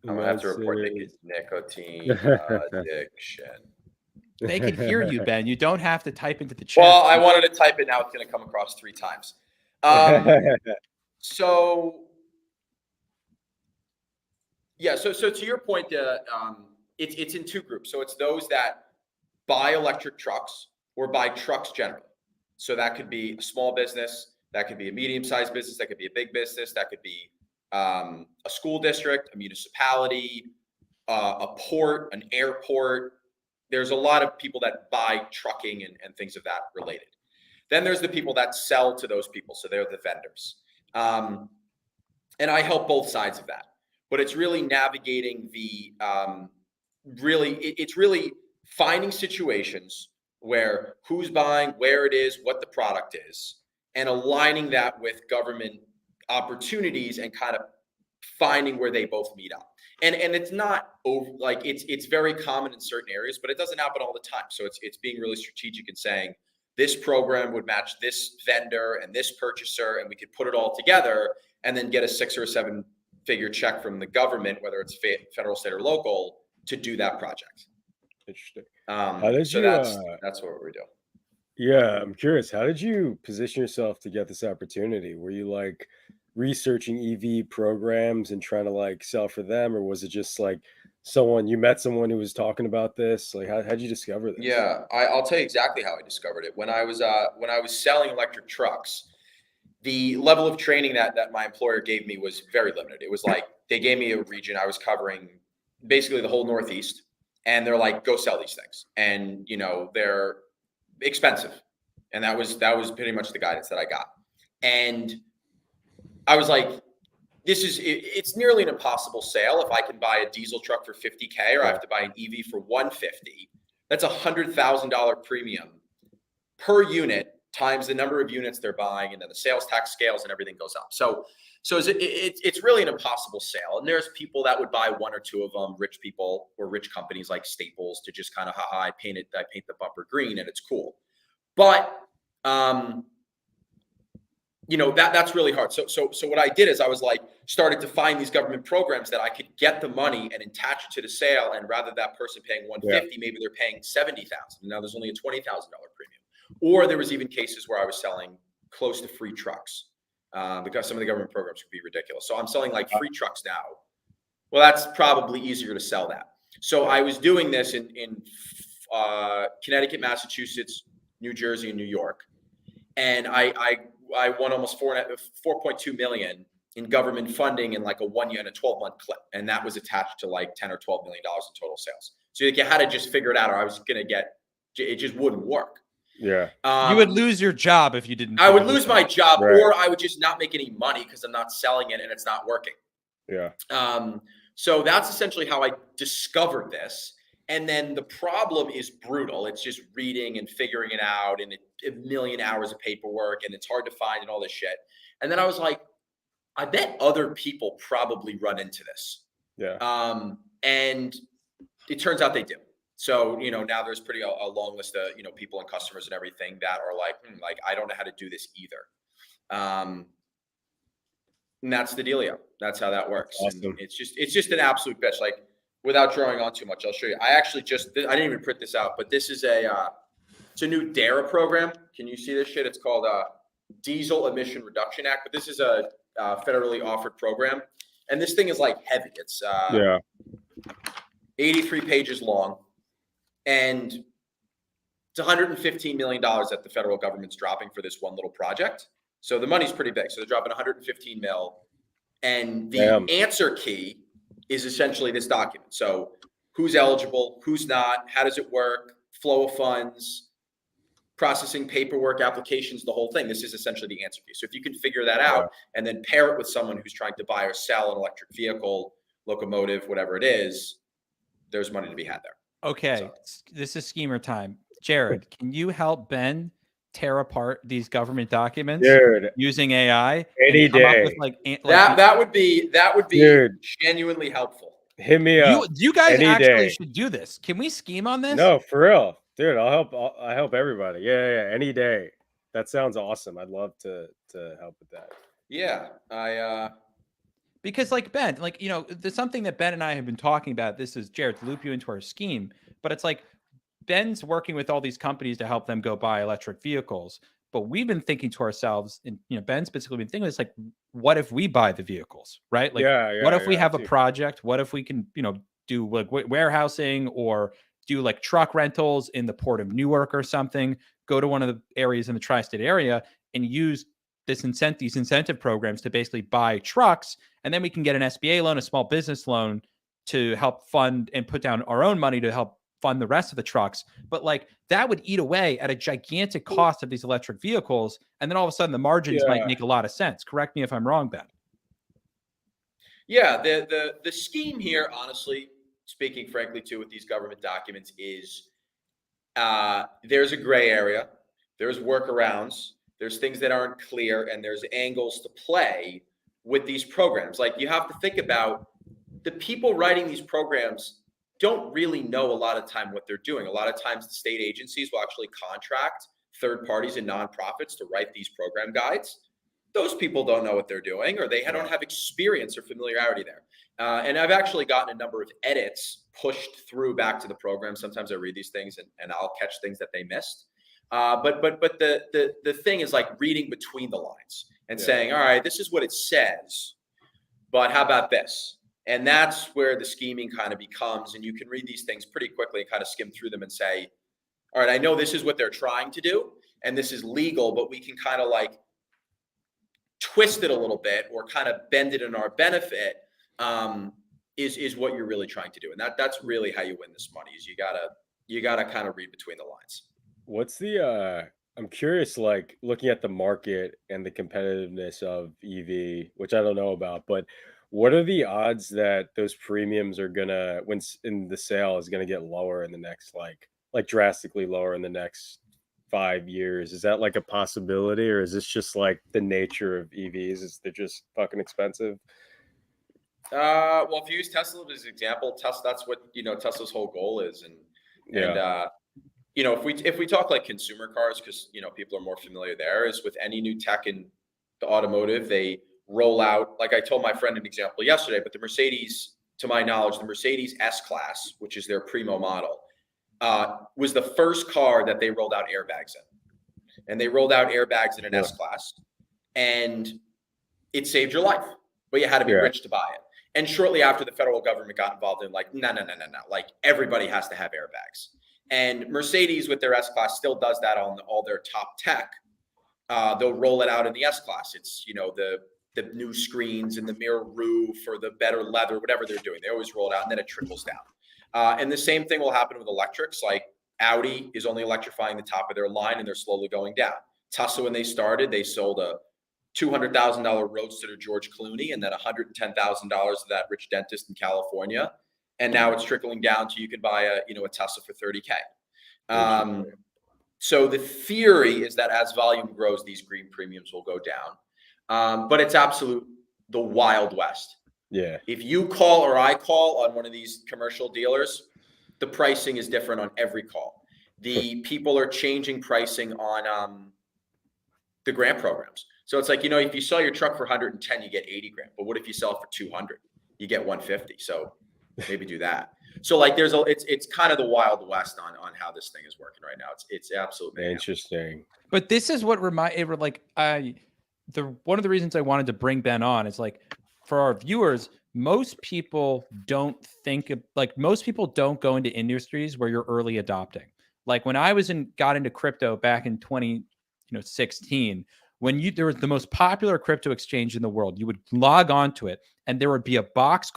gonna have to report nicotine addiction. They can hear you, Ben. You don't have to type into the chat. Well, I wanted to type it. Now it's going to come across 3 times. So yeah. So to your point, it's in 2 groups. So it's those that buy electric trucks or buy trucks generally. So that could be a small business, that could be a medium-sized business, that could be a big business, that could be a school district, a municipality, a port, an airport. There's a lot of people that buy trucking and things of that related. Then there's the people that sell to those people. So they're the vendors. And I help both sides of that. But it's really navigating the, it's really finding situations where who's buying, where it is, what the product is, and aligning that with government opportunities and kind of finding where they both meet up. And it's not over, like it's very common in certain areas, but it doesn't happen all the time. So it's being really strategic and saying this program would match this vendor and this purchaser, and we could put it all together and then get a 6 or 7 figure check from the government, whether it's federal, state, or local, to do that project. Interesting. So that's what we do. Yeah, I'm curious. How did you position yourself to get this opportunity? Were you like researching EV programs and trying to like sell for them, or was it just like you met someone who was talking about this? Like, how'd you discover this? Yeah, I'll tell you exactly how I discovered it. When I was selling electric trucks, the level of training that my employer gave me was very limited. It was like they gave me a region. I was covering basically the whole Northeast, and they're like, go sell these things, and they're expensive, and that was pretty much the guidance that I got. And I was like, it's nearly an impossible sale. If I can buy a diesel truck for $50K, or I have to buy an EV for $150, that's $100,000 premium per unit times the number of units they're buying, and then the sales tax scales and everything goes up. So it's really an impossible sale. And there's people that would buy 1 or 2 of them, rich people or rich companies like Staples, to just kind of, I paint the bumper green and it's cool. But that's really hard. So what I did is I was like, started to find these government programs that I could get the money and attach it to the sale. And rather than that person paying $150, maybe they're paying $70,000. Now there's only a $20,000 premium. Or there was even cases where I was selling close to free trucks, because some of the government programs could be ridiculous. So I'm selling like free trucks now. Well, that's probably easier to sell that. So I was doing this in Connecticut, Massachusetts, New Jersey, and New York. And I won almost $4.2 million in government funding in like a 1 year and a 12-month clip. And that was attached to like $10 or $12 million in total sales. So you had to just figure it out, or I was going to get, it just wouldn't work. Yeah. You would lose your job if you didn't. I would lose my job, or I would just not make any money because I'm not selling it and it's not working. Yeah. So that's essentially how I discovered this. And then the problem is brutal. It's just reading and figuring it out, and a million hours of paperwork, and it's hard to find and all this shit. And then I was like, I bet other people probably run into this. Yeah. And it turns out they do. So, now there's pretty a long list of, people and customers and everything that are like, I don't know how to do this either. And that's the dealio. That's how that works. Awesome. And it's just an absolute bitch. Like, without drawing on too much, I'll show you. I didn't even print this out, but this is it's a new DARA program. Can you see this shit? It's called Diesel Emission Reduction Act, but this is a federally offered program. And this thing is like heavy. It's 83 pages long. And it's $115 million that the federal government's dropping for this one little project. So the money's pretty big. So they're dropping 115 mil. And the answer key is essentially this document. So who's eligible, who's not, how does it work, flow of funds, processing paperwork, applications, the whole thing. This is essentially the answer key. So if you can figure that out and then pair it with someone who's trying to buy or sell an electric vehicle, locomotive, whatever it is, there's money to be had there. Okay, this is schemer time. Jared, can you help Ben tear apart these government documents using AI? Any day. That would be genuinely helpful. Hit me up. You guys actually should do this. Can we scheme on this? No, for real, dude. I help everybody. Yeah. Any day. That sounds awesome. I'd love to help with that. Yeah, because like Ben, like, you know, there's something that Ben and I have been talking about. This is Jared to loop you into our scheme, but it's like Ben's working with all these companies to help them go buy electric vehicles. But we've been thinking to ourselves, and you know, Ben's specifically been thinking, it's like, what if we buy the vehicles, right? Like, what if we have a project? What if we can, you know, do like warehousing or do like truck rentals in the port of Newark or something? Go to one of the areas in the tri-state area and use these incentive programs to basically buy trucks, and then we can get an SBA loan, a small business loan, to help fund and put down our own money to help fund the rest of the trucks. But like that would eat away at a gigantic cost of these electric vehicles, and then all of a sudden the margins might make a lot of sense. Correct me if I'm wrong, Ben. Yeah, the scheme here, honestly, speaking frankly too, with these government documents is there's a gray area, there's workarounds, there's things that aren't clear, and there's angles to play with these programs. Like you have to think about the people writing these programs don't really know a lot of time what they're doing. A lot of times the state agencies will actually contract third parties and nonprofits to write these program guides. Those people don't know what they're doing, or they don't have experience or familiarity there. And I've actually gotten a number of edits pushed through back to the program. Sometimes I read these things and I'll catch things that they missed. But the thing is like reading between the lines and saying, all right, this is what it says, but how about this? And that's where the scheming kind of becomes. And you can read these things pretty quickly and kind of skim through them and say, all right, I know this is what they're trying to do and this is legal, but we can kind of like twist it a little bit or kind of bend it in our benefit, is what you're really trying to do. And that's really how you win this money, is you gotta kind of read between the lines. What's the I'm curious, like looking at the market and the competitiveness of EV, which I don't know about, but what are the odds that those premiums are gonna, when in the sale, is gonna get lower in the next like drastically lower in the next 5 years? Is that like a possibility, or is this just like the nature of EVs? Is they're just fucking expensive? Well, if you use Tesla as an example, that's what, you know, Tesla's whole goal is. And you know, if we talk like consumer cars, because, you know, people are more familiar there, is with any new tech in the automotive, they roll out, like I told my friend an example yesterday, but the Mercedes, to my knowledge, the Mercedes S-Class, which is their primo model, was the first car that they rolled out airbags in. And they rolled out airbags in an S-Class, and it saved your life, but you had to be rich to buy it. And shortly after, the federal government got involved in like, no, like everybody has to have airbags. And Mercedes with their S-Class still does that on all their top tech. They'll roll it out in the S-Class. It's, you know, the new screens and the mirror roof or the better leather, whatever they're doing. They always roll it out and then it trickles down. And the same thing will happen with electrics. Like Audi is only electrifying the top of their line and they're slowly going down. Tesla, when they started, they sold a $200,000 Roadster to George Clooney and then $110,000 to that rich dentist in California. And now it's trickling down to you can buy a Tesla for $30K. So the theory is that as volume grows, these green premiums will go down. But it's the Wild West. Yeah. If you call or I call on one of these commercial dealers, the pricing is different on every call. The people are changing pricing on the grant programs. So it's like, you know, if you sell your truck for 110, you get 80 grand. But what if you sell it for 200? You get 150. So maybe do that. So like it's kind of the Wild West on how this thing is working right now. It's absolutely interesting. But this is what one of the reasons I wanted to bring Ben on is like, for our viewers, most people don't go into industries where you're early adopting. Like when I got into crypto back in 2016, there was the most popular crypto exchange in the world, you would log on to it and there would be a box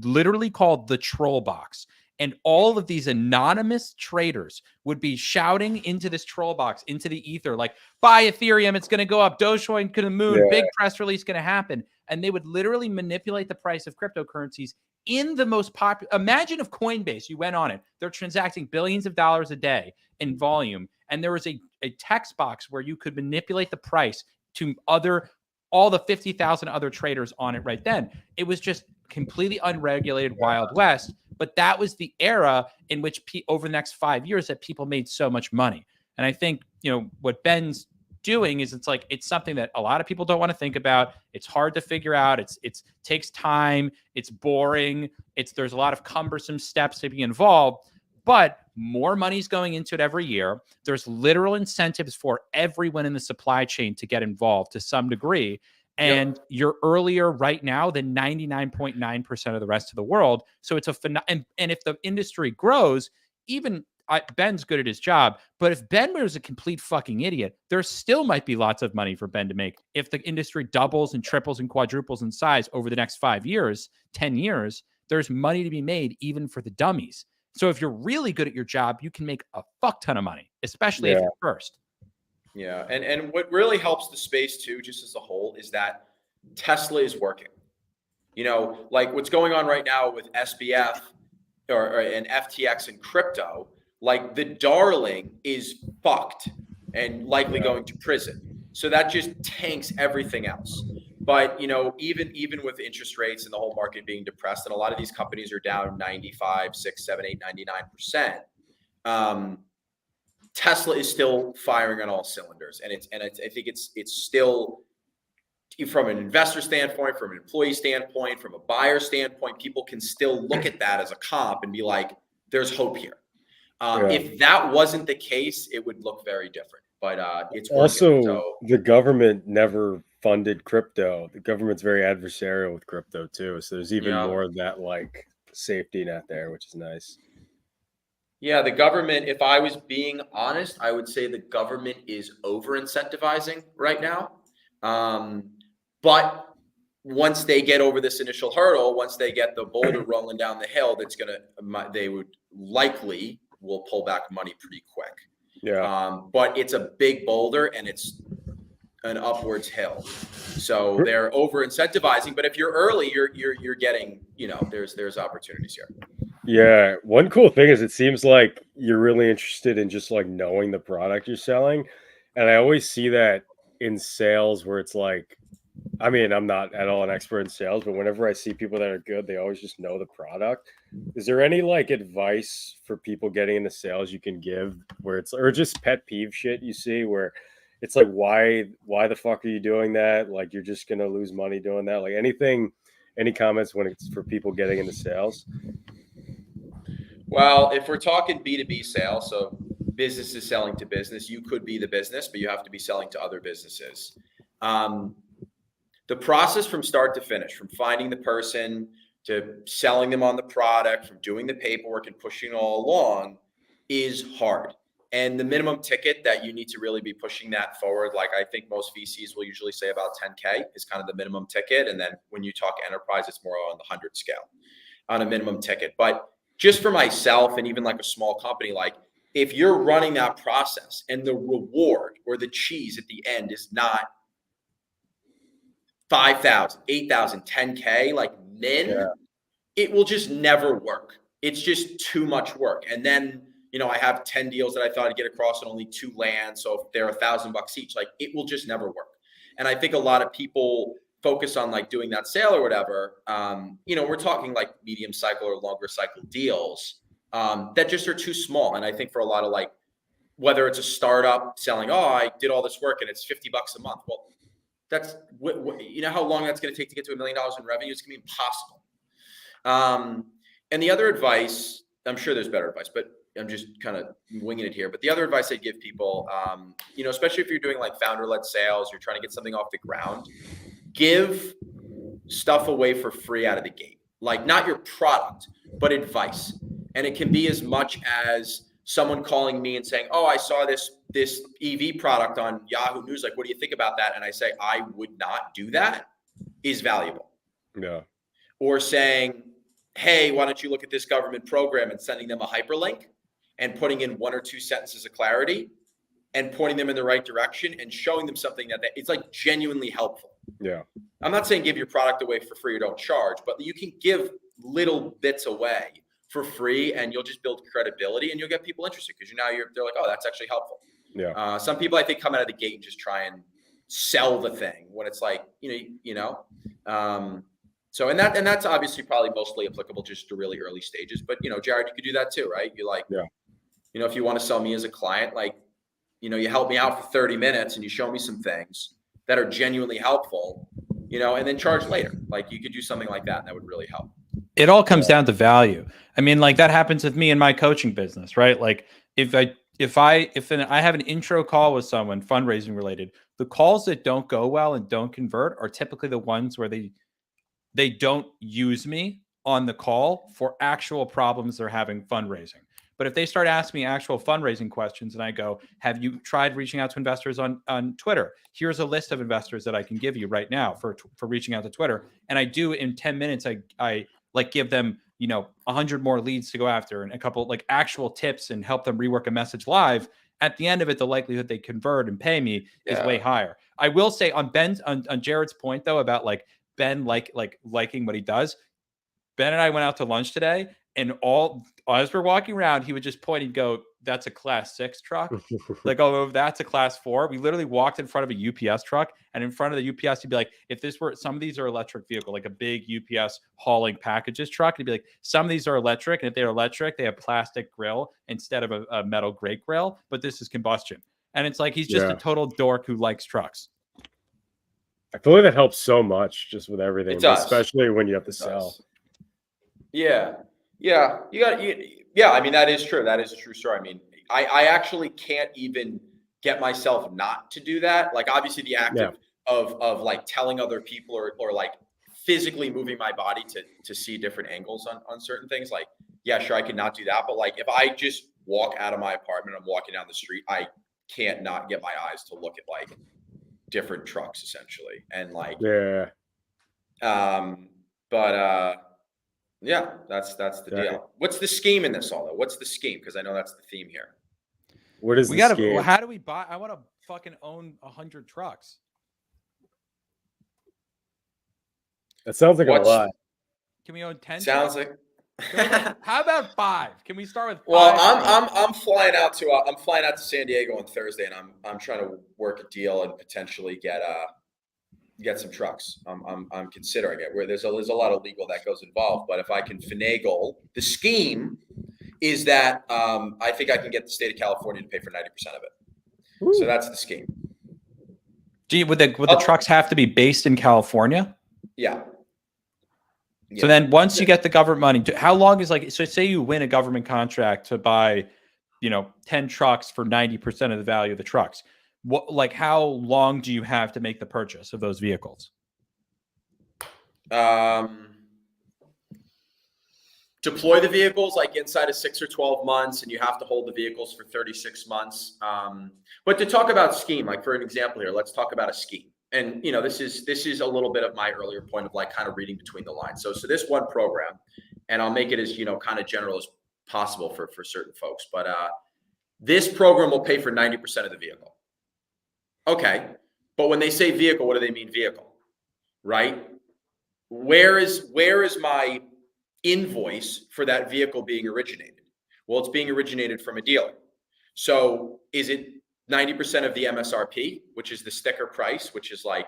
literally called the troll box. And all of these anonymous traders would be shouting into this troll box, into the ether, like, buy Ethereum, it's going to go up, Dogecoin to the moon, big press release going to happen. And they would literally manipulate the price of cryptocurrencies in the most popular. Imagine if Coinbase, you went on it, they're transacting billions of dollars a day in volume. And there was a text box where you could manipulate the price to all the 50,000 other traders on it right then. It was just completely unregulated Wild West. But that was the era in which over the next 5 years that people made so much money. And I think, you know, what Ben's doing is it's something that a lot of people don't want to think about. It's hard to figure out. It's takes time. It's boring. There's a lot of cumbersome steps to be involved, but more money's going into it every year. There's literal incentives for everyone in the supply chain to get involved to some degree. And you're earlier right now than 99.9% of the rest of the world. So it's and if the industry grows, even Ben's good at his job, but if Ben was a complete fucking idiot, there still might be lots of money for Ben to make. If the industry doubles and triples and quadruples in size over the next 5 years, 10 years, there's money to be made even for the dummies. So if you're really good at your job, you can make a fuck ton of money, especially if you're first. Yeah. And what really helps the space too, just as a whole, is that Tesla is working. You know, like what's going on right now with SBF and FTX and crypto, like the darling is fucked and likely going to prison. So that just tanks everything else. But, you know, even with interest rates and the whole market being depressed, and a lot of these companies are down 95, 6, 7, 8, 99%. Tesla is still firing on all cylinders, and I think it's still, from an investor standpoint, from an employee standpoint, from a buyer standpoint, people can still look at that as a comp and be like, "There's hope here." If that wasn't the case, it would look very different. But it's working. Also the government never funded crypto. The government's very adversarial with crypto too, so there's even more of that like safety net there, which is nice. Yeah, the government, if I was being honest, I would say the government is over incentivizing right now. But once they get over this initial hurdle, once they get the boulder rolling down the hill, they would likely will pull back money pretty quick. Yeah. But it's a big boulder and it's an upwards hill. So they're over incentivizing, but if you're early, you're getting, you know, there's opportunities here. Yeah. One cool thing is it seems like you're really interested in just like knowing the product you're selling. And I always see that in sales where it's like, I mean, I'm not at all an expert in sales, but whenever I see people that are good, they always just know the product. Is there any like advice for people getting into sales you can give where it's, or just pet peeve shit you see where it's like, why the fuck are you doing that? Like, you're just going to lose money doing that. Like any comments when it's for people getting into sales? Well, if we're talking B2B sales, so businesses selling to business, you could be the business, but you have to be selling to other businesses. The process from start to finish, from finding the person to selling them on the product, from doing the paperwork and pushing it all along, is hard. And the minimum ticket that you need to really be pushing that forward, like I think most VCs will usually say about 10K is kind of the minimum ticket. And then when you talk enterprise, it's more on the 100 scale on a minimum ticket. But just for myself and even like a small company, like if you're running that process and the reward or the cheese at the end is not 5,000, 8,000, 10K, like it will just never work. It's just too much work. And then, you know, I have 10 deals that I thought I'd get across and only 2 land. So if they're $1,000 each, like it will just never work. And I think a lot of people focus on like doing that sale or whatever. You know, we're talking like medium cycle or longer cycle deals that just are too small. And I think for a lot of like, whether it's a startup selling, oh, I did all this work and it's $50 a month. Well, that's, you know how long that's going to take to get to $1 million in revenue? It's going to be impossible. And the other advice, I'm sure there's better advice, but I'm just kind of winging it here. But the other advice I give people, you know, especially if you're doing like founder-led sales, you're trying to get something off the ground, give stuff away for free out of the gate. Like not your product, but advice. And it can be as much as someone calling me and saying, oh, I saw this EV product on Yahoo News. Like, what do you think about that? And I say, I would not do that, is valuable. Yeah. Or saying, hey, why don't you look at this government program, and sending them a hyperlink and putting in 1 or 2 sentences of clarity and pointing them in the right direction and showing them something that it's like genuinely helpful. Yeah. I'm not saying give your product away for free or don't charge, but you can give little bits away for free and you'll just build credibility and you'll get people interested because they're like, oh, that's actually helpful. Yeah. Some people I think come out of the gate and just try and sell the thing when it's like, so, and that's obviously probably mostly applicable just to really early stages, but Jared, you could do that too, right? You like, if you want to sell me as a client, like you help me out for 30 minutes and you show me some things that are genuinely helpful, and then charge later. Like you could do something like that. And that would really help. It all comes down to value. I mean, like that happens with me in my coaching business, right? Like if I have an intro call with someone fundraising related, the calls that don't go well and don't convert are typically the ones where they don't use me on the call for actual problems they're having fundraising. But if they start asking me actual fundraising questions and I go, have you tried reaching out to investors on Twitter? Here's a list of investors that I can give you right now for reaching out to Twitter. And I do in 10 minutes, I like give them, 100 more leads to go after and a couple like actual tips and help them rework a message live. At the end of it, the likelihood they convert and pay me is way higher. I will say on Jared's point though, about like Ben, liking what he does. Ben and I went out to lunch today and as we're walking around, he would just point and go, that's a class 6 truck. Like, oh, that's a class 4. We literally walked in front of a UPS truck, and in front of the UPS, he'd be like, if this were, some of these are electric vehicle, like a big UPS hauling packages truck. He'd be like, some of these are electric. And if they're electric, they have plastic grill instead of a metal grate grill, but this is combustion. And it's like, he's just a total dork who likes trucks. I feel like that helps so much just with everything, It does. especially when you have to sell. Yeah. Yeah. I mean, that is true. That is a true story. I mean, I actually can't even get myself not to do that. Like obviously the act of like telling other people or like physically moving my body to see different angles on certain things. Like, yeah, sure. I could not do that. But like, if I just walk out of my apartment, I'm walking down the street, I can't not get my eyes to look at like different trucks essentially. And like, yeah, that's the deal. What's the scheme in this all though? What's the scheme? Because I know that's the theme here. What is the scheme? How do we buy? I want to fucking own 100 trucks. That sounds like a lot. Can we own 10? Sounds like. How about 5? Can we start with 5? Well, I'm flying out to San Diego on Thursday, and I'm trying to work a deal and potentially get some trucks. I'm considering it. Where there's a lot of legal that goes involved, but if I can finagle, the scheme is that I think I can get the state of California to pay for 90% of it. Ooh. So that's the scheme. Would the trucks have to be based in California? Yeah. So then once you get the government money, how long is so say you win a government contract to buy, 10 trucks for 90% of the value of the trucks. How long do you have to make the purchase of those vehicles? Deploy the vehicles like inside of 6 or 12 months, and you have to hold the vehicles for 36 months. But to talk about scheme, like for an example here, let's talk about a scheme. And this is a little bit of my earlier point of like kind of reading between the lines. So this one program, and I'll make it as kind of general as possible for certain folks. But this program will pay for 90% of the vehicle. Okay, but when they say vehicle, what do they mean vehicle? Right? Where is my invoice for that vehicle being originated? Well, it's being originated from a dealer. So is it 90% of the MSRP, which is the sticker price, which is like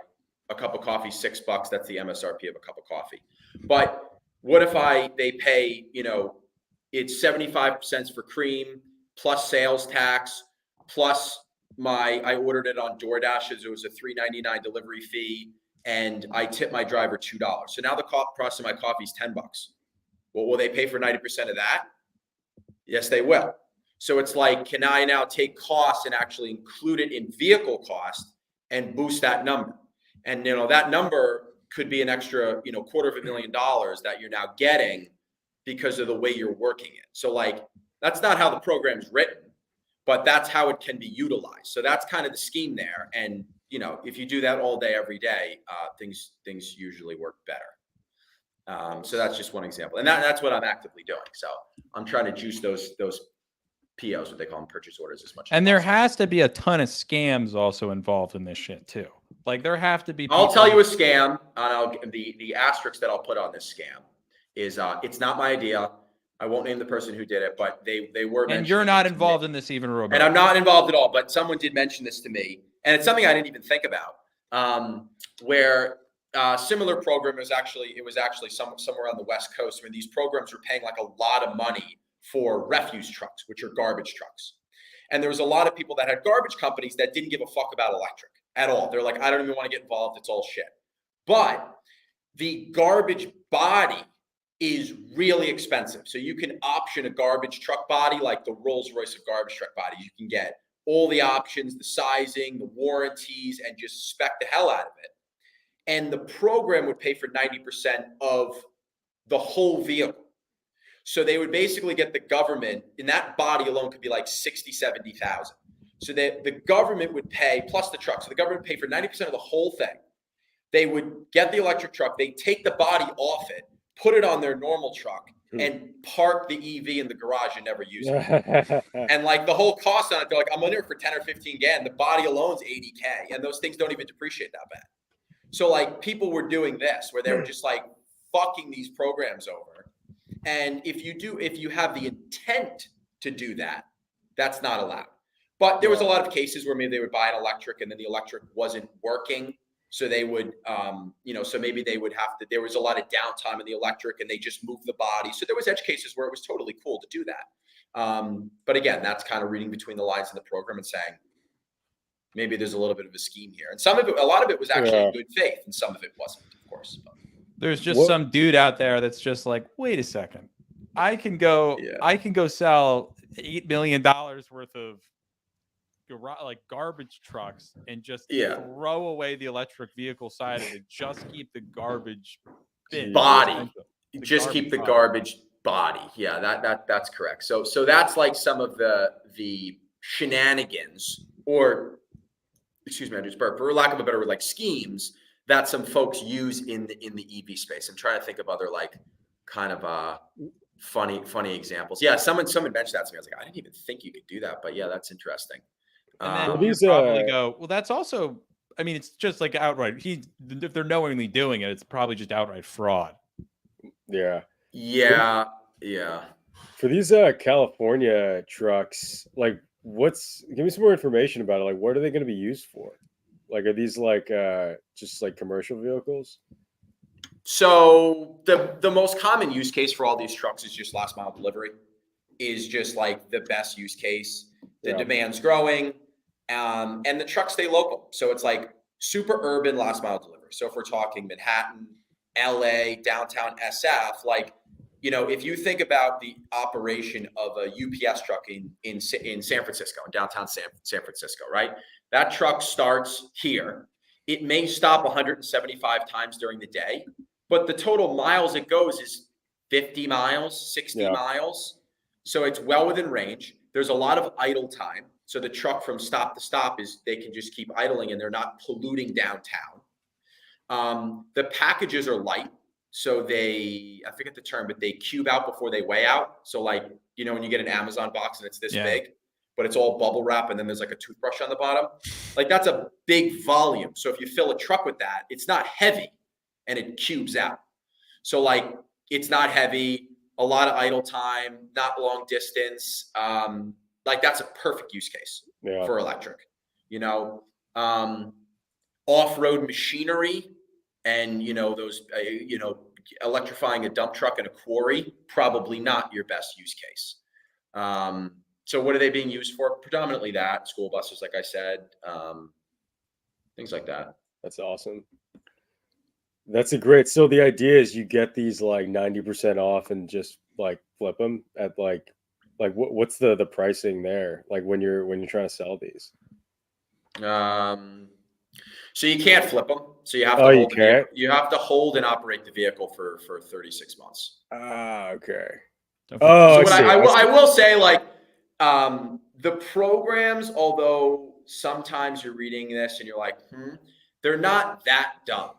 a cup of coffee, $6. That's the MSRP of a cup of coffee. But what if they pay, it's 75% for cream plus sales tax, plus I ordered it on DoorDash as it was a $3.99 delivery fee, and I tip my driver $2. So now the price of my coffee is $10. Well, will they pay for 90% of that? Yes, they will. So it's like, can I now take costs and actually include it in vehicle cost and boost that number? And, that number could be an extra, $250,000 that you're now getting because of the way you're working it. So like, that's not how the program's written, but that's how it can be utilized. So that's kind of the scheme there. And, if you do that all day, every day, things usually work better. So that's just one example. And that's what I'm actively doing. So I'm trying to juice those POs, what they call them, purchase orders, as much. And there has to be a ton of scams also involved in this shit too. Like there have to be. I'll tell you a scam. The asterisk that I'll put on this scam is it's not my idea. I won't name the person who did it, but they were. And you're not involved in this even remotely. And I'm not involved at all. But someone did mention this to me, and it's something I didn't even think about. Where similar program was actually somewhere on the West Coast, where these programs were paying like a lot of money for refuse trucks, which are garbage trucks. And there was a lot of people that had garbage companies that didn't give a fuck about electric at all. They're like, I don't even want to get involved. It's all shit. But the garbage body is really expensive. So you can option a garbage truck body, like the Rolls-Royce of garbage truck bodies. You can get all the options, the sizing, the warranties, and just spec the hell out of it. And the program would pay for 90% of the whole vehicle. So they would basically get the government, and that body alone could be like 60, 70,000. So that the government would pay, plus the truck. So the government would pay for 90% of the whole thing. They would get the electric truck, they take the body off it, put it on their normal truck, and park the EV in the garage and never use it. And like the whole cost on it, they're like, I'm under it for 10 or 15 grand. The body alone's 80K, and those things don't even depreciate that bad. So like people were doing this where they were just like fucking these programs over. And if you have the intent to do that, that's not allowed. But there was a lot of cases where maybe they would buy an electric and then the electric wasn't working. So they would, so maybe they would have to, there was a lot of downtime in the electric and they just moved the body. So there was edge cases where it was totally cool to do that. But again, that's kind of reading between the lines in the program and saying, maybe there's a little bit of a scheme here. And some of it, a lot of it was actually in good faith and some of it wasn't, of course. But there's just some dude out there that's just like, wait a second, I can go sell $8 million worth of like garbage trucks and just throw away the electric vehicle side of it, just keep the garbage body, just keep the garbage body. Yeah, that's correct. So that's like some of the shenanigans, or excuse me, I just burped, for lack of a better word, like schemes that some folks use in the EV space. I'm trying to think of other like kind of funny examples. Yeah, someone mentioned that to me. I was like, I didn't even think you could do that, but yeah, that's interesting. And then you probably go, well, that's also, I mean, it's just like outright. If they're knowingly doing it, it's probably just outright fraud. Yeah. For these California trucks, like, give me some more information about it. Like, what are they going to be used for? Like, are these like just like commercial vehicles? So the most common use case for all these trucks is just last mile delivery. Is just like the best use case. The demand's growing, and the trucks stay local. So it's like super urban last mile delivery. So if we're talking Manhattan, LA, downtown SF, like, if you think about the operation of a UPS truck in San Francisco, in downtown San Francisco, right? That truck starts here. It may stop 175 times during the day, but the total miles it goes is 50 miles, 60 miles. So it's well within range. There's a lot of idle time. So the truck from stop to stop they can just keep idling and they're not polluting downtown. The packages are light. So I forget the term, but they cube out before they weigh out. So like, when you get an Amazon box and it's this big, but it's all bubble wrap and then there's like a toothbrush on the bottom. Like that's a big volume. So if you fill a truck with that, it's not heavy and it cubes out. So like it's not heavy, a lot of idle time, not long distance. Like that's a perfect use case for electric, off-road machinery and, those, electrifying a dump truck in a quarry, probably not your best use case. So what are they being used for? Predominantly that, school buses, like I said, things like that. That's awesome. That's so the idea is you get these like 90% off and just like flip them at like what's the pricing there? Like when you're trying to sell these? So you can't flip them. So you have to you have to hold and operate the vehicle for 36 months. Okay. So I will say, like, the programs, although sometimes you're reading this and you're like, they're not that dumb.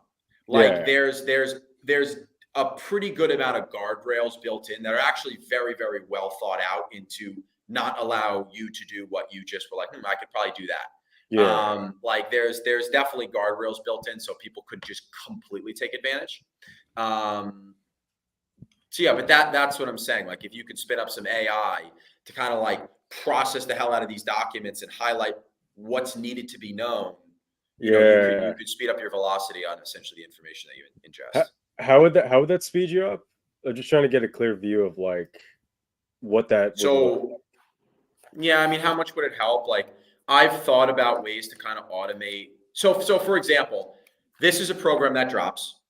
Like there's a pretty good amount of guardrails built in that are actually very, very well thought out into not allow you to do what you just were like, I could probably do that. Like there's definitely guardrails built in so people could just completely take advantage. So yeah, but that's what I'm saying. Like if you could spin up some AI to kind of like process the hell out of these documents and highlight what's needed to be known, you could speed up your velocity on essentially the information that you ingest. How would that speed you up? I'm just trying to get a clear view of like what that. So Yeah, I mean, how much would it help? Like, I've thought about ways to kind of automate. So for example, this is a program that drops.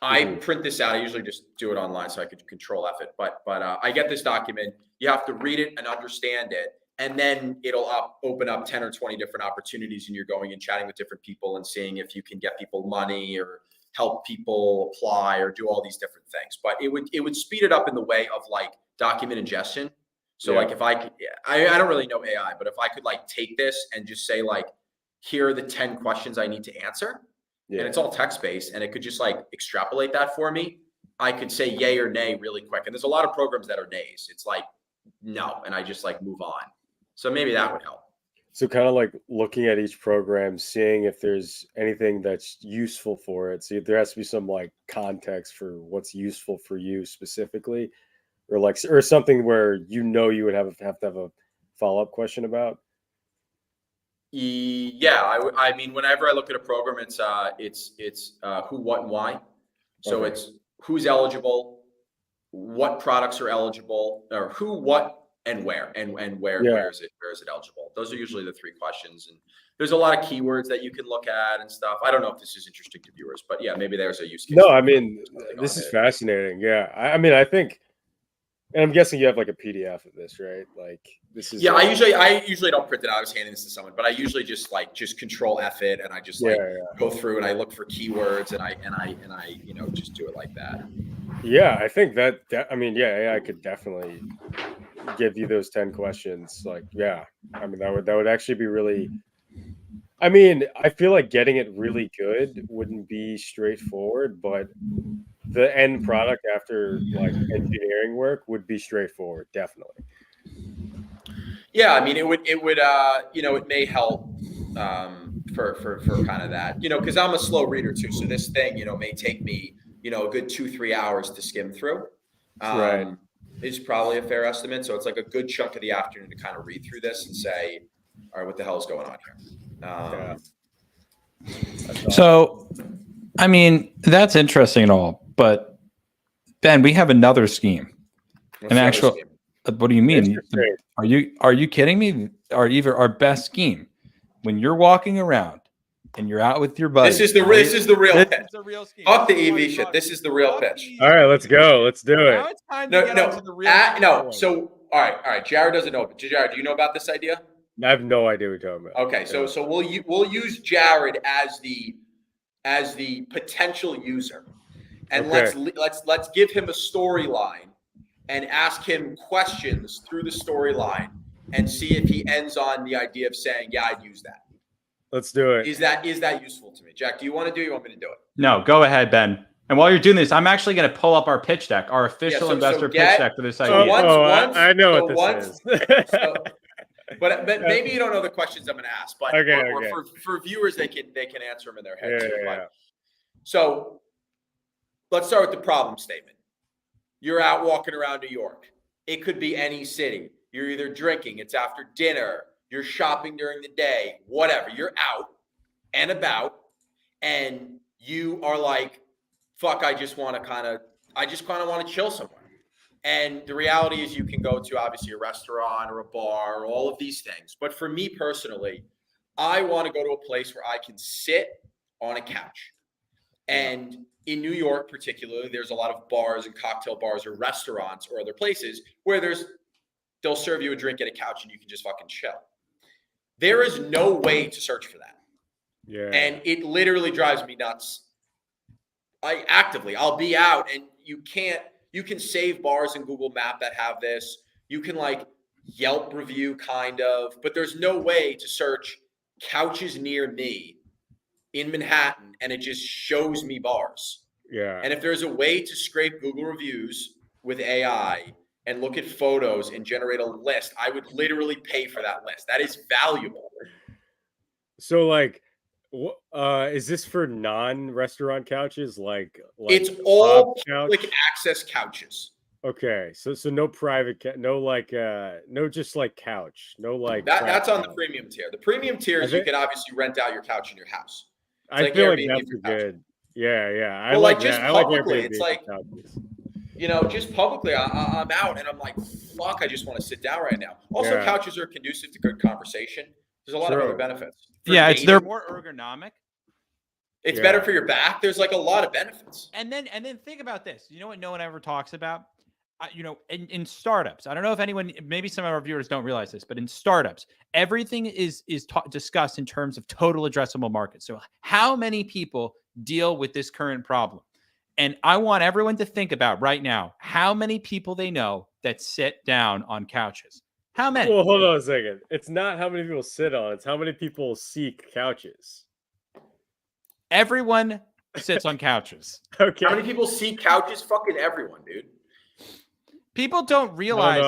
I print this out. I usually just do it online so I could control F it. But I get this document. You have to read it and understand it, and then it'll open up 10 or 20 different opportunities, and you're going and chatting with different people and seeing if you can get people money or help people apply or do all these different things. But it would speed it up in the way of like document ingestion. So like if I could, I don't really know AI, but if I could like take this and just say like, here are the 10 questions I need to answer, and it's all text-based, and it could just like extrapolate that for me. I could say yay or nay really quick. And there's a lot of programs that are nays. It's like, no. And I just like move on. So maybe that would help. So kind of like looking at each program, seeing if there's anything that's useful for it. So there has to be some like context for what's useful for you specifically, or something where you would have to have a follow-up question about. Yeah, I mean, whenever I look at a program, it's who, what, and why. So it's who's eligible, what products are eligible, or who, what, and where, and where is it eligible? Those are usually the 3 questions. And there's a lot of keywords that you can look at and stuff. I don't know if this is interesting to viewers, but yeah, maybe there's a use case. No, I mean, this is fascinating. Yeah, I mean, I think, and I'm guessing you have like a PDF of this, right? Like this is. Yeah, I usually don't print it out. I was handing this to someone, but I usually just control F it, and I just go through and I look for keywords and I just do it like that. Yeah, I think that I mean, AI could definitely give you those 10 questions. Like, yeah, I mean, that would actually be really. I mean, I feel like getting it really good wouldn't be straightforward, but the end product after like engineering work would be straightforward, definitely. Yeah, I mean, it would it may help for kind of that, because I'm a slow reader too. So this thing, may take me, a good 2-3 hours to skim through. Right. Is probably a fair estimate. So it's like a good chunk of the afternoon to kind of read through this and say, all right, what the hell is going on here? So, I mean, that's interesting and all, but Ben, we have another scheme. What do you mean? Are you kidding me? Our best scheme, when you're walking around and you're out with your buddy. This is the real pitch. Fuck the EV shit. This is the real pitch. All right, let's go. Let's do it. Now it's time to get onto the real no. So all right. Jared doesn't know. But Jared, do you know about this idea? I have no idea what you're talking about. Okay, so we'll use Jared as the potential user, and let's give him a storyline and ask him questions through the storyline and see if he ends on the idea of saying, yeah, I'd use that. Let's do it. Is that useful to me? Jack, do you want to do it? You want me to do it? No, go ahead, Ben. And while you're doing this, I'm actually going to pull up our pitch deck, our official investor pitch deck for this idea. I know what this is. But maybe you don't know the questions I'm going to ask, but for viewers, they can answer them in their head too. Yeah. So let's start with the problem statement. You're out walking around New York. It could be any city. You're either drinking, it's after dinner, you're shopping during the day, whatever. You're out and about, and you are like, fuck, I just kind of want to chill somewhere. And the reality is you can go to obviously a restaurant or a bar or all of these things. But for me personally, I want to go to a place where I can sit on a couch. And in New York particularly, there's a lot of bars and cocktail bars or restaurants or other places where they'll serve you a drink at a couch and you can just fucking chill. There is no way to search for that. Yeah. And it literally drives me nuts. I'll be out and you can save bars in Google Map that have this. You can like Yelp review kind of, but there's no way to search couches near me in Manhattan and it just shows me bars. Yeah. And if there's a way to scrape Google reviews with AI and look at photos and generate a list, I would literally pay for that list. That is valuable. So like, is this for non-restaurant couches? Like it's all public access couches. Okay, so no private, no just like couch, no like that's on the premium tier. The premium tier is you can obviously rent out your couch in your house. I feel like that's good. Yeah. I like just publicly. It's like you know, just publicly, I'm out and I'm like, fuck, I just want to sit down right now. Also, couches are conducive to good conversation. There's a lot of other benefits. They're more ergonomic. It's better for your back. There's like a lot of benefits. And then think about this. You know what no one ever talks about? You know, in startups, I don't know if anyone, maybe some of our viewers don't realize this, but in startups, everything is discussed in terms of total addressable market. So how many people deal with this current problem? And I want everyone to think about right now how many people they know that sit down on couches. How many? Well, hold on a second. It's not how many people sit on, it's how many people seek couches. Everyone sits on couches. Okay. How many people seek couches? Fucking everyone, dude. People don't realize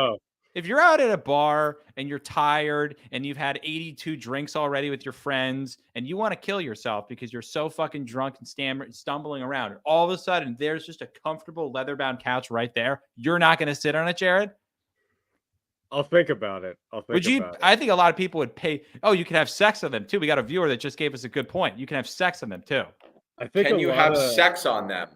if you're out at a bar and you're tired and you've had 82 drinks already with your friends and you want to kill yourself because you're so fucking drunk and stumbling around, and all of a sudden there's just a comfortable leather-bound couch right there, you're not going to sit on it, Jared? I'll think about it. I think a lot of people would pay. Oh, you can have sex on them too. We got a viewer that just gave us a good point. You can have sex on them too. Can you have sex on them?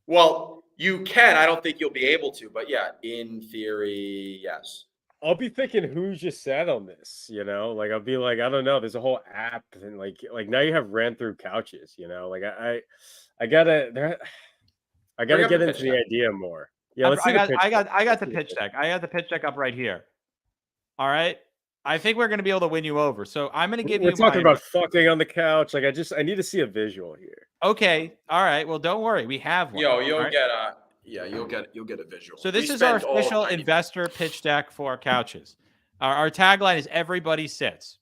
Well, you can. I don't think you'll be able to, but yeah, in theory, yes. I'll be thinking, who's just sat on this? You know, like I'll be like, I don't know. There's a whole app, and like now you have ran through couches. You know, like I gotta get into the idea more. Yeah, let's I got the pitch deck. I got the pitch deck up right here. All right. I think we're going to be able to win you over. So I'm going to give you. We're talking about fucking on the couch. Like I need to see a visual here. Okay. All right. Well, don't worry. We have one. You'll get a visual. So this is our official investor pitch deck for couches. Our tagline is everybody sits.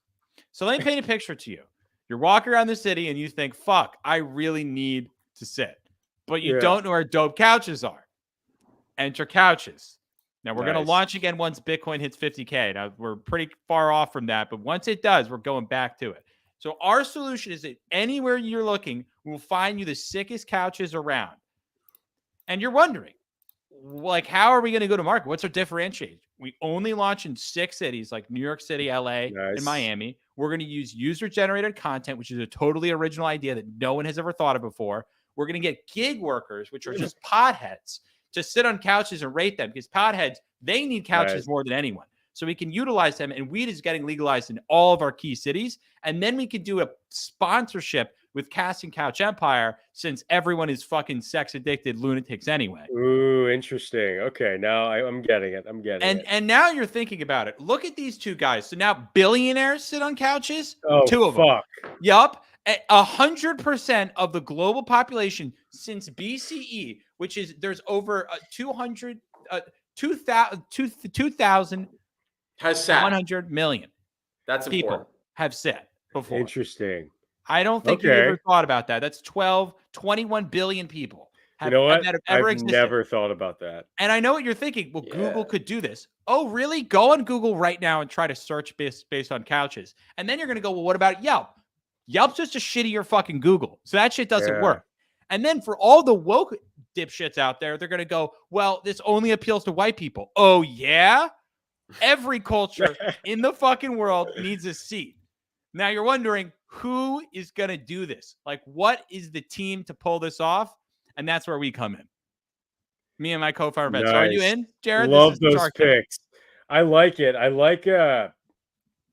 So let me paint a picture to you. You're walking around the city and you think, fuck, I really need to sit. But you don't know where dope couches are. Enter couches. Now we're going to launch again once Bitcoin hits 50K. Now we're pretty far off from that, but once it does, we're going back to it. So our solution is that anywhere you're looking, we'll find you the sickest couches around. And you're wondering, like, how are we going to go to market? What's our differentiation? We only launch in 6 cities like New York City, LA, and Miami. We're going to use user-generated content, which is a totally original idea that no one has ever thought of before. We're going to get gig workers, which are just potheads, to sit on couches and rate them, because potheads, they need couches more than anyone. So we can utilize them, and weed is getting legalized in all of our key cities. And then we could do a sponsorship with Casting Couch Empire, since everyone is fucking sex addicted lunatics anyway. Ooh, interesting. Okay, now I'm getting it. And now you're thinking about it. Look at these two guys. So now billionaires sit on couches. Oh, 2 of them. Fuck. Yup. 100% of the global population since BCE, which is there's over 2,100 million. That's people important. Have sat before. Interesting. I don't think you ever thought about that. That's 21 billion people. You know what? That have ever I've never thought about that. And I know what you're thinking. Well, Google could do this. Oh, really? Go on Google right now and try to search based on couches. And then you're going to go, well, what about Yelp? Yelp's just a shittier fucking Google. So that shit doesn't work. And then for all the woke dipshits out there, they're going to go, well, this only appeals to white people. Oh, yeah? Every culture in the fucking world needs a seat. Now you're wondering, who is going to do this? Like, what is the team to pull this off? And that's where we come in. Me and my co-founder, Ben. So are you in, Jared? Love those picks. I like it. I like,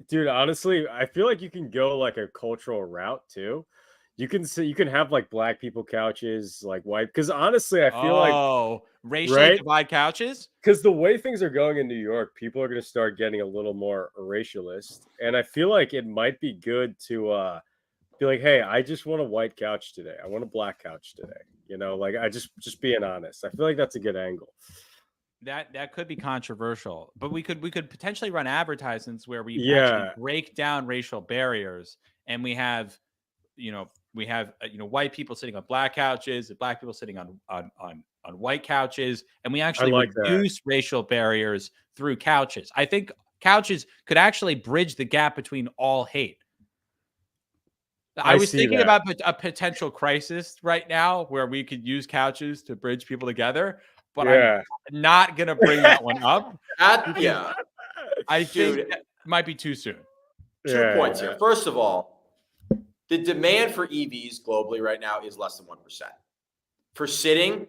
dude, honestly, I feel like you can go like a cultural route too. You can have like black people couches, like white, because honestly, I feel racially divide couches. Because the way things are going in New York, people are going to start getting a little more racialist, and I feel like it might be good to be like, hey, I just want a white couch today. I want a black couch today. You know, like I just being honest. I feel like that's a good angle. That could be controversial, but we could potentially run advertisements where we actually break down racial barriers, and we have white people sitting on black couches, and black people sitting on white couches, and we actually reduce racial barriers through couches. I think couches could actually bridge the gap between all hate. I was thinking about a potential crisis right now where we could use couches to bridge people together, but I'm not going to bring that one up. I think it might be too soon. 2 points here. First of all, the demand for EVs globally right now is less than 1%. For sitting,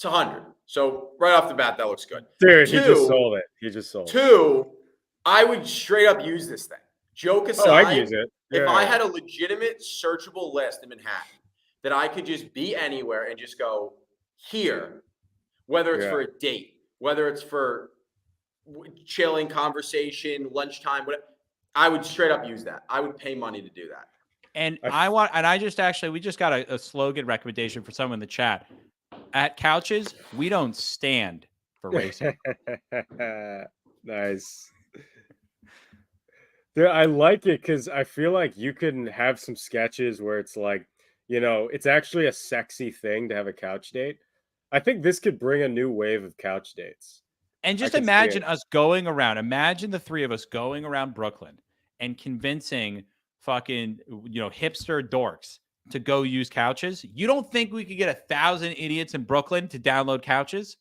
It's 100. So right off the bat, that looks good. Dude, he just sold it. He just sold it. 2, I would straight up use this thing. Joke aside, oh, I'd use it. If I had a legitimate searchable list in Manhattan that I could just be anywhere and just go here, whether it's for a date, whether it's for chilling, conversation, lunchtime, whatever, I would straight up use that. I would pay money to do that. And we just got a slogan recommendation for someone in the chat. At Couches, we don't stand for racing. Nice. Dude, I like it because I feel like you can have some sketches where it's like, it's actually a sexy thing to have a couch date. I think this could bring a new wave of couch dates. And just imagine us going around. Imagine the three of us going around Brooklyn and convincing fucking, hipster dorks to go use couches. You don't think we could get 1,000 idiots in Brooklyn to download couches?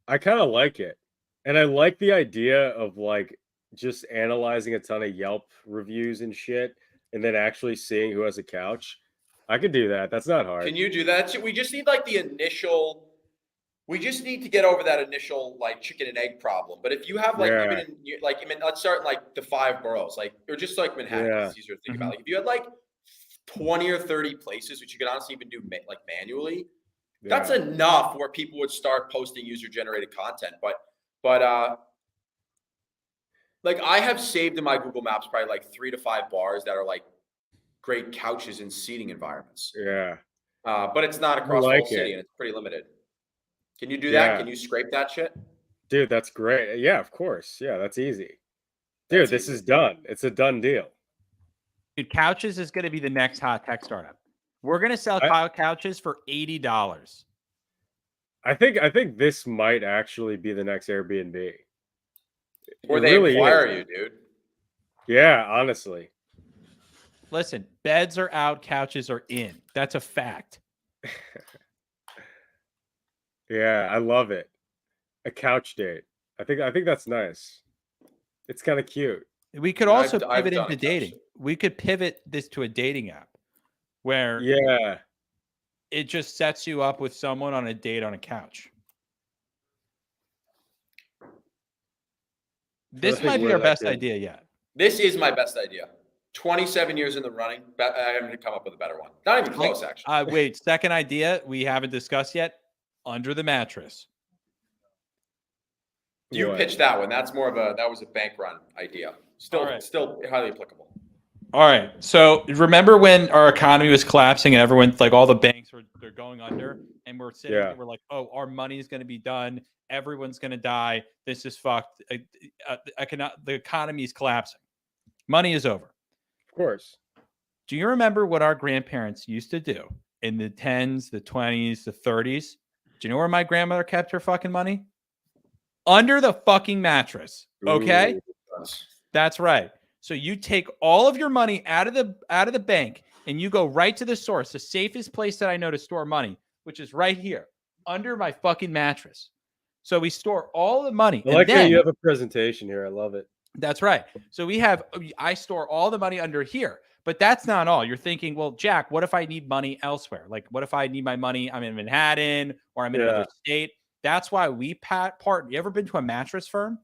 I kind of like it. And I like the idea of like just analyzing a ton of Yelp reviews and shit and then actually seeing who has a couch. I could do that. That's not hard. Can you do that? We just need like we just need to get over that initial like chicken and egg problem. But if you have like, let's start in like the 5 boroughs, or just like Manhattan, it's easier to think about. Like if you had like 20 or 30 places, which you could honestly even do like manually, that's enough where people would start posting user-generated content. But like I have saved in my Google Maps probably like 3 to 5 bars that are like great couches and seating environments. Yeah. But it's not across the whole city and it's pretty limited. Can you do that? Can you scrape that shit? Dude, that's great. Yeah, of course. Yeah, that's easy. Dude, this is done. It's a done deal. Dude, couches is going to be the next hot tech startup. We're going to sell couches for $80. I think this might actually be the next Airbnb. Or they really acquire you, dude. Yeah, honestly. Listen, beds are out, couches are in. That's a fact. Yeah, I love it. A couch date. I think that's nice. It's kind of cute. We could also pivot into dating. We could pivot this to a dating app where it just sets you up with someone on a date on a couch. This might be our best idea yet. This is my best idea. 27 years in the running. I'm going to come up with a better one. Not even close, actually. Wait, second idea we haven't discussed yet. Under the mattress. You pitched that one. That's more of that was a bank run idea. Still highly applicable. All right. So remember when our economy was collapsing and everyone's like all the banks they're going under and we're sitting there, we're like, oh, our money is going to be done. Everyone's going to die. This is fucked. The economy is collapsing. Money is over. Of course. Do you remember what our grandparents used to do in the 10s, the 20s, the 30s? Do you know where my grandmother kept her fucking money? Under the fucking mattress. Okay? Ooh. That's right. So you take all of your money out of the bank and you go right to the source, the safest place that I know to store money, which is right here, under my fucking mattress. So we store all the money. I like that you have a presentation here. I love it. That's right. So I store all the money under here. But that's not all. You're thinking, well, Jack, what if I need money elsewhere? Like, what if I need my money? I'm in Manhattan or I'm in another state. That's why we partner. You ever been to a mattress firm?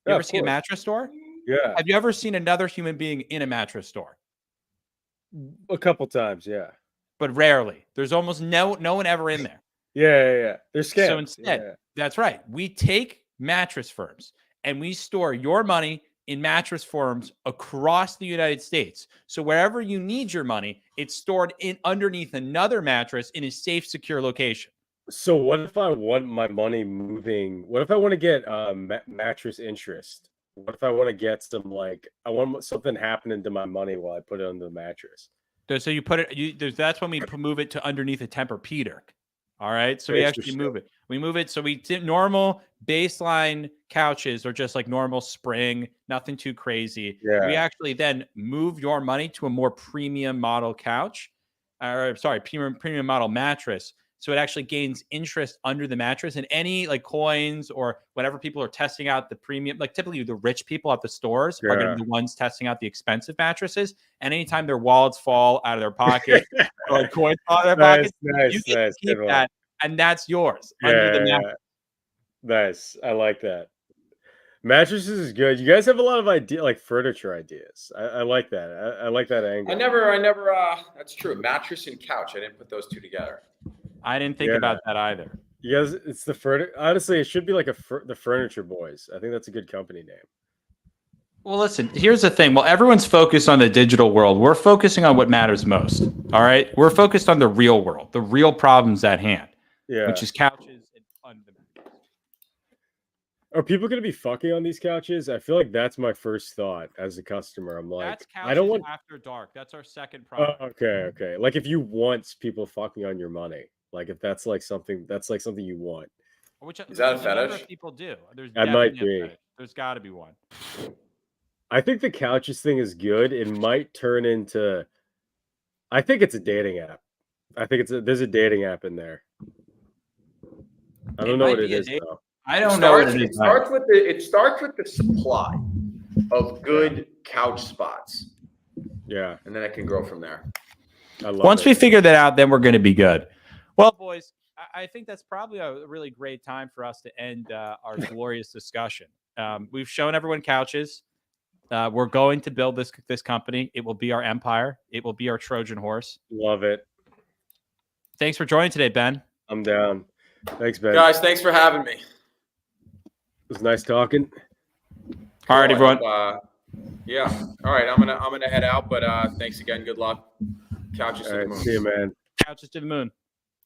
You ever seen a mattress store? Yeah. Have you ever seen another human being in a mattress store? A couple times, yeah. But rarely. There's almost no one ever in there. Yeah. They're scams. So instead, that's right. We take mattress firms and we store your money in mattress firms across the United States. So wherever you need your money, it's stored underneath another mattress in a safe, secure location. So what if I want my money moving? What if I want to get mattress interest? What if I want to get I want something happening to my money while I put it on the mattress? So you put it, that's when we move it to underneath a Tempur-Pedic. All right. So we actually move it. We move it. So we did normal baseline couches are just like normal spring, nothing too crazy. Yeah. We actually then move your money to a more premium model couch, premium model mattress. So it actually gains interest under the mattress, and any like coins or whatever people are testing out the premium, like typically the rich people at the stores are going to be the ones testing out the expensive mattresses. And anytime their wallets fall out of their pocket or coins fall out of their pocket, you can keep that and that's yours under the mattress. Nice. I like that. Mattresses is good. You guys have a lot of furniture ideas. I like that. I like that angle. I never. That's true. Mattress and couch. I didn't put those two together. I didn't think about that either. You guys, it's the furniture. Honestly, it should be like the Furniture Boys. I think that's a good company name. Well, listen, here's the thing. Well, everyone's focused on the digital world. We're focusing on what matters most. All right. We're focused on the real world, the real problems at hand, which is couches and fundamentals. Are people going to be fucking on these couches? I feel like that's my first thought as a customer. I'm like, I don't want after dark. That's our second problem. Okay. Like if you want people fucking on your money, like if that's like something you want. Is that a fetish? People do. That might be. There's got to be one. I think the couches thing is good. It might turn into. I think it's a dating app. I think there's a dating app in there. I don't know what it is though. I don't know. It starts with the supply of good couch spots. Yeah, and then it can grow from there. Once we figure that out, then we're going to be good. Well, boys, I think that's probably a really great time for us to end our glorious discussion. We've shown everyone couches. We're going to build this company. It will be our empire. It will be our Trojan horse. Love it. Thanks for joining today, Ben. I'm down. Thanks, Ben. Guys, thanks for having me. It was nice talking. All right, everyone. Yeah. All right. I'm gonna head out, but thanks again. Good luck. Couches to the moon. See you, man. Couches to the moon.